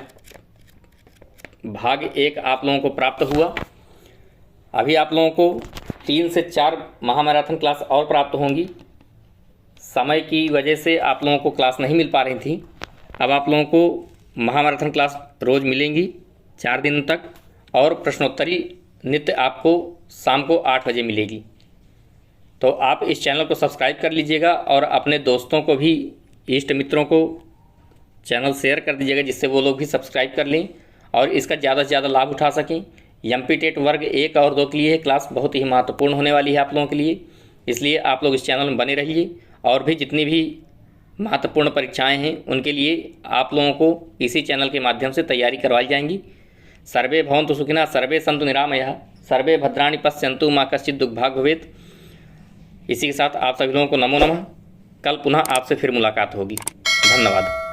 भाग 1 आप लोगों को प्राप्त हुआ। अभी आप लोगों को 3 से 4 महामैराथन क्लास और प्राप्त होंगी। समय की वजह से आप लोगों को क्लास नहीं मिल पा रही थी। अब आप लोगों को महामैराथन क्लास रोज़ मिलेंगी 4 दिन तक, और प्रश्नोत्तरी नित्य आपको शाम को 8 बजे मिलेगी। तो आप इस चैनल को सब्सक्राइब कर लीजिएगा और अपने दोस्तों को भी, इष्ट मित्रों को चैनल शेयर कर दीजिएगा, जिससे वो लोग भी सब्सक्राइब कर लें और इसका ज़्यादा से ज़्यादा लाभ उठा सकें। एमपी टेट वर्ग 1 और 2 के लिए क्लास बहुत ही महत्वपूर्ण होने वाली है आप लोगों के लिए, इसलिए आप लोग इस चैनल में बने रहिए। और भी जितनी भी महत्वपूर्ण परीक्षाएं हैं उनके लिए आप लोगों को इसी चैनल के माध्यम से तैयारी करवाई जाएंगी। सर्वे भवन्तु सुखिनः, सर्वे सन्तु निरामयाः, सर्वे भद्राणि पश्यन्तु मा कश्चित् दुःखभाग् भवेत्। इसी के साथ आप सभी लोगों को नमो नमः। कल पुनः आपसे फिर मुलाकात होगी। धन्यवाद।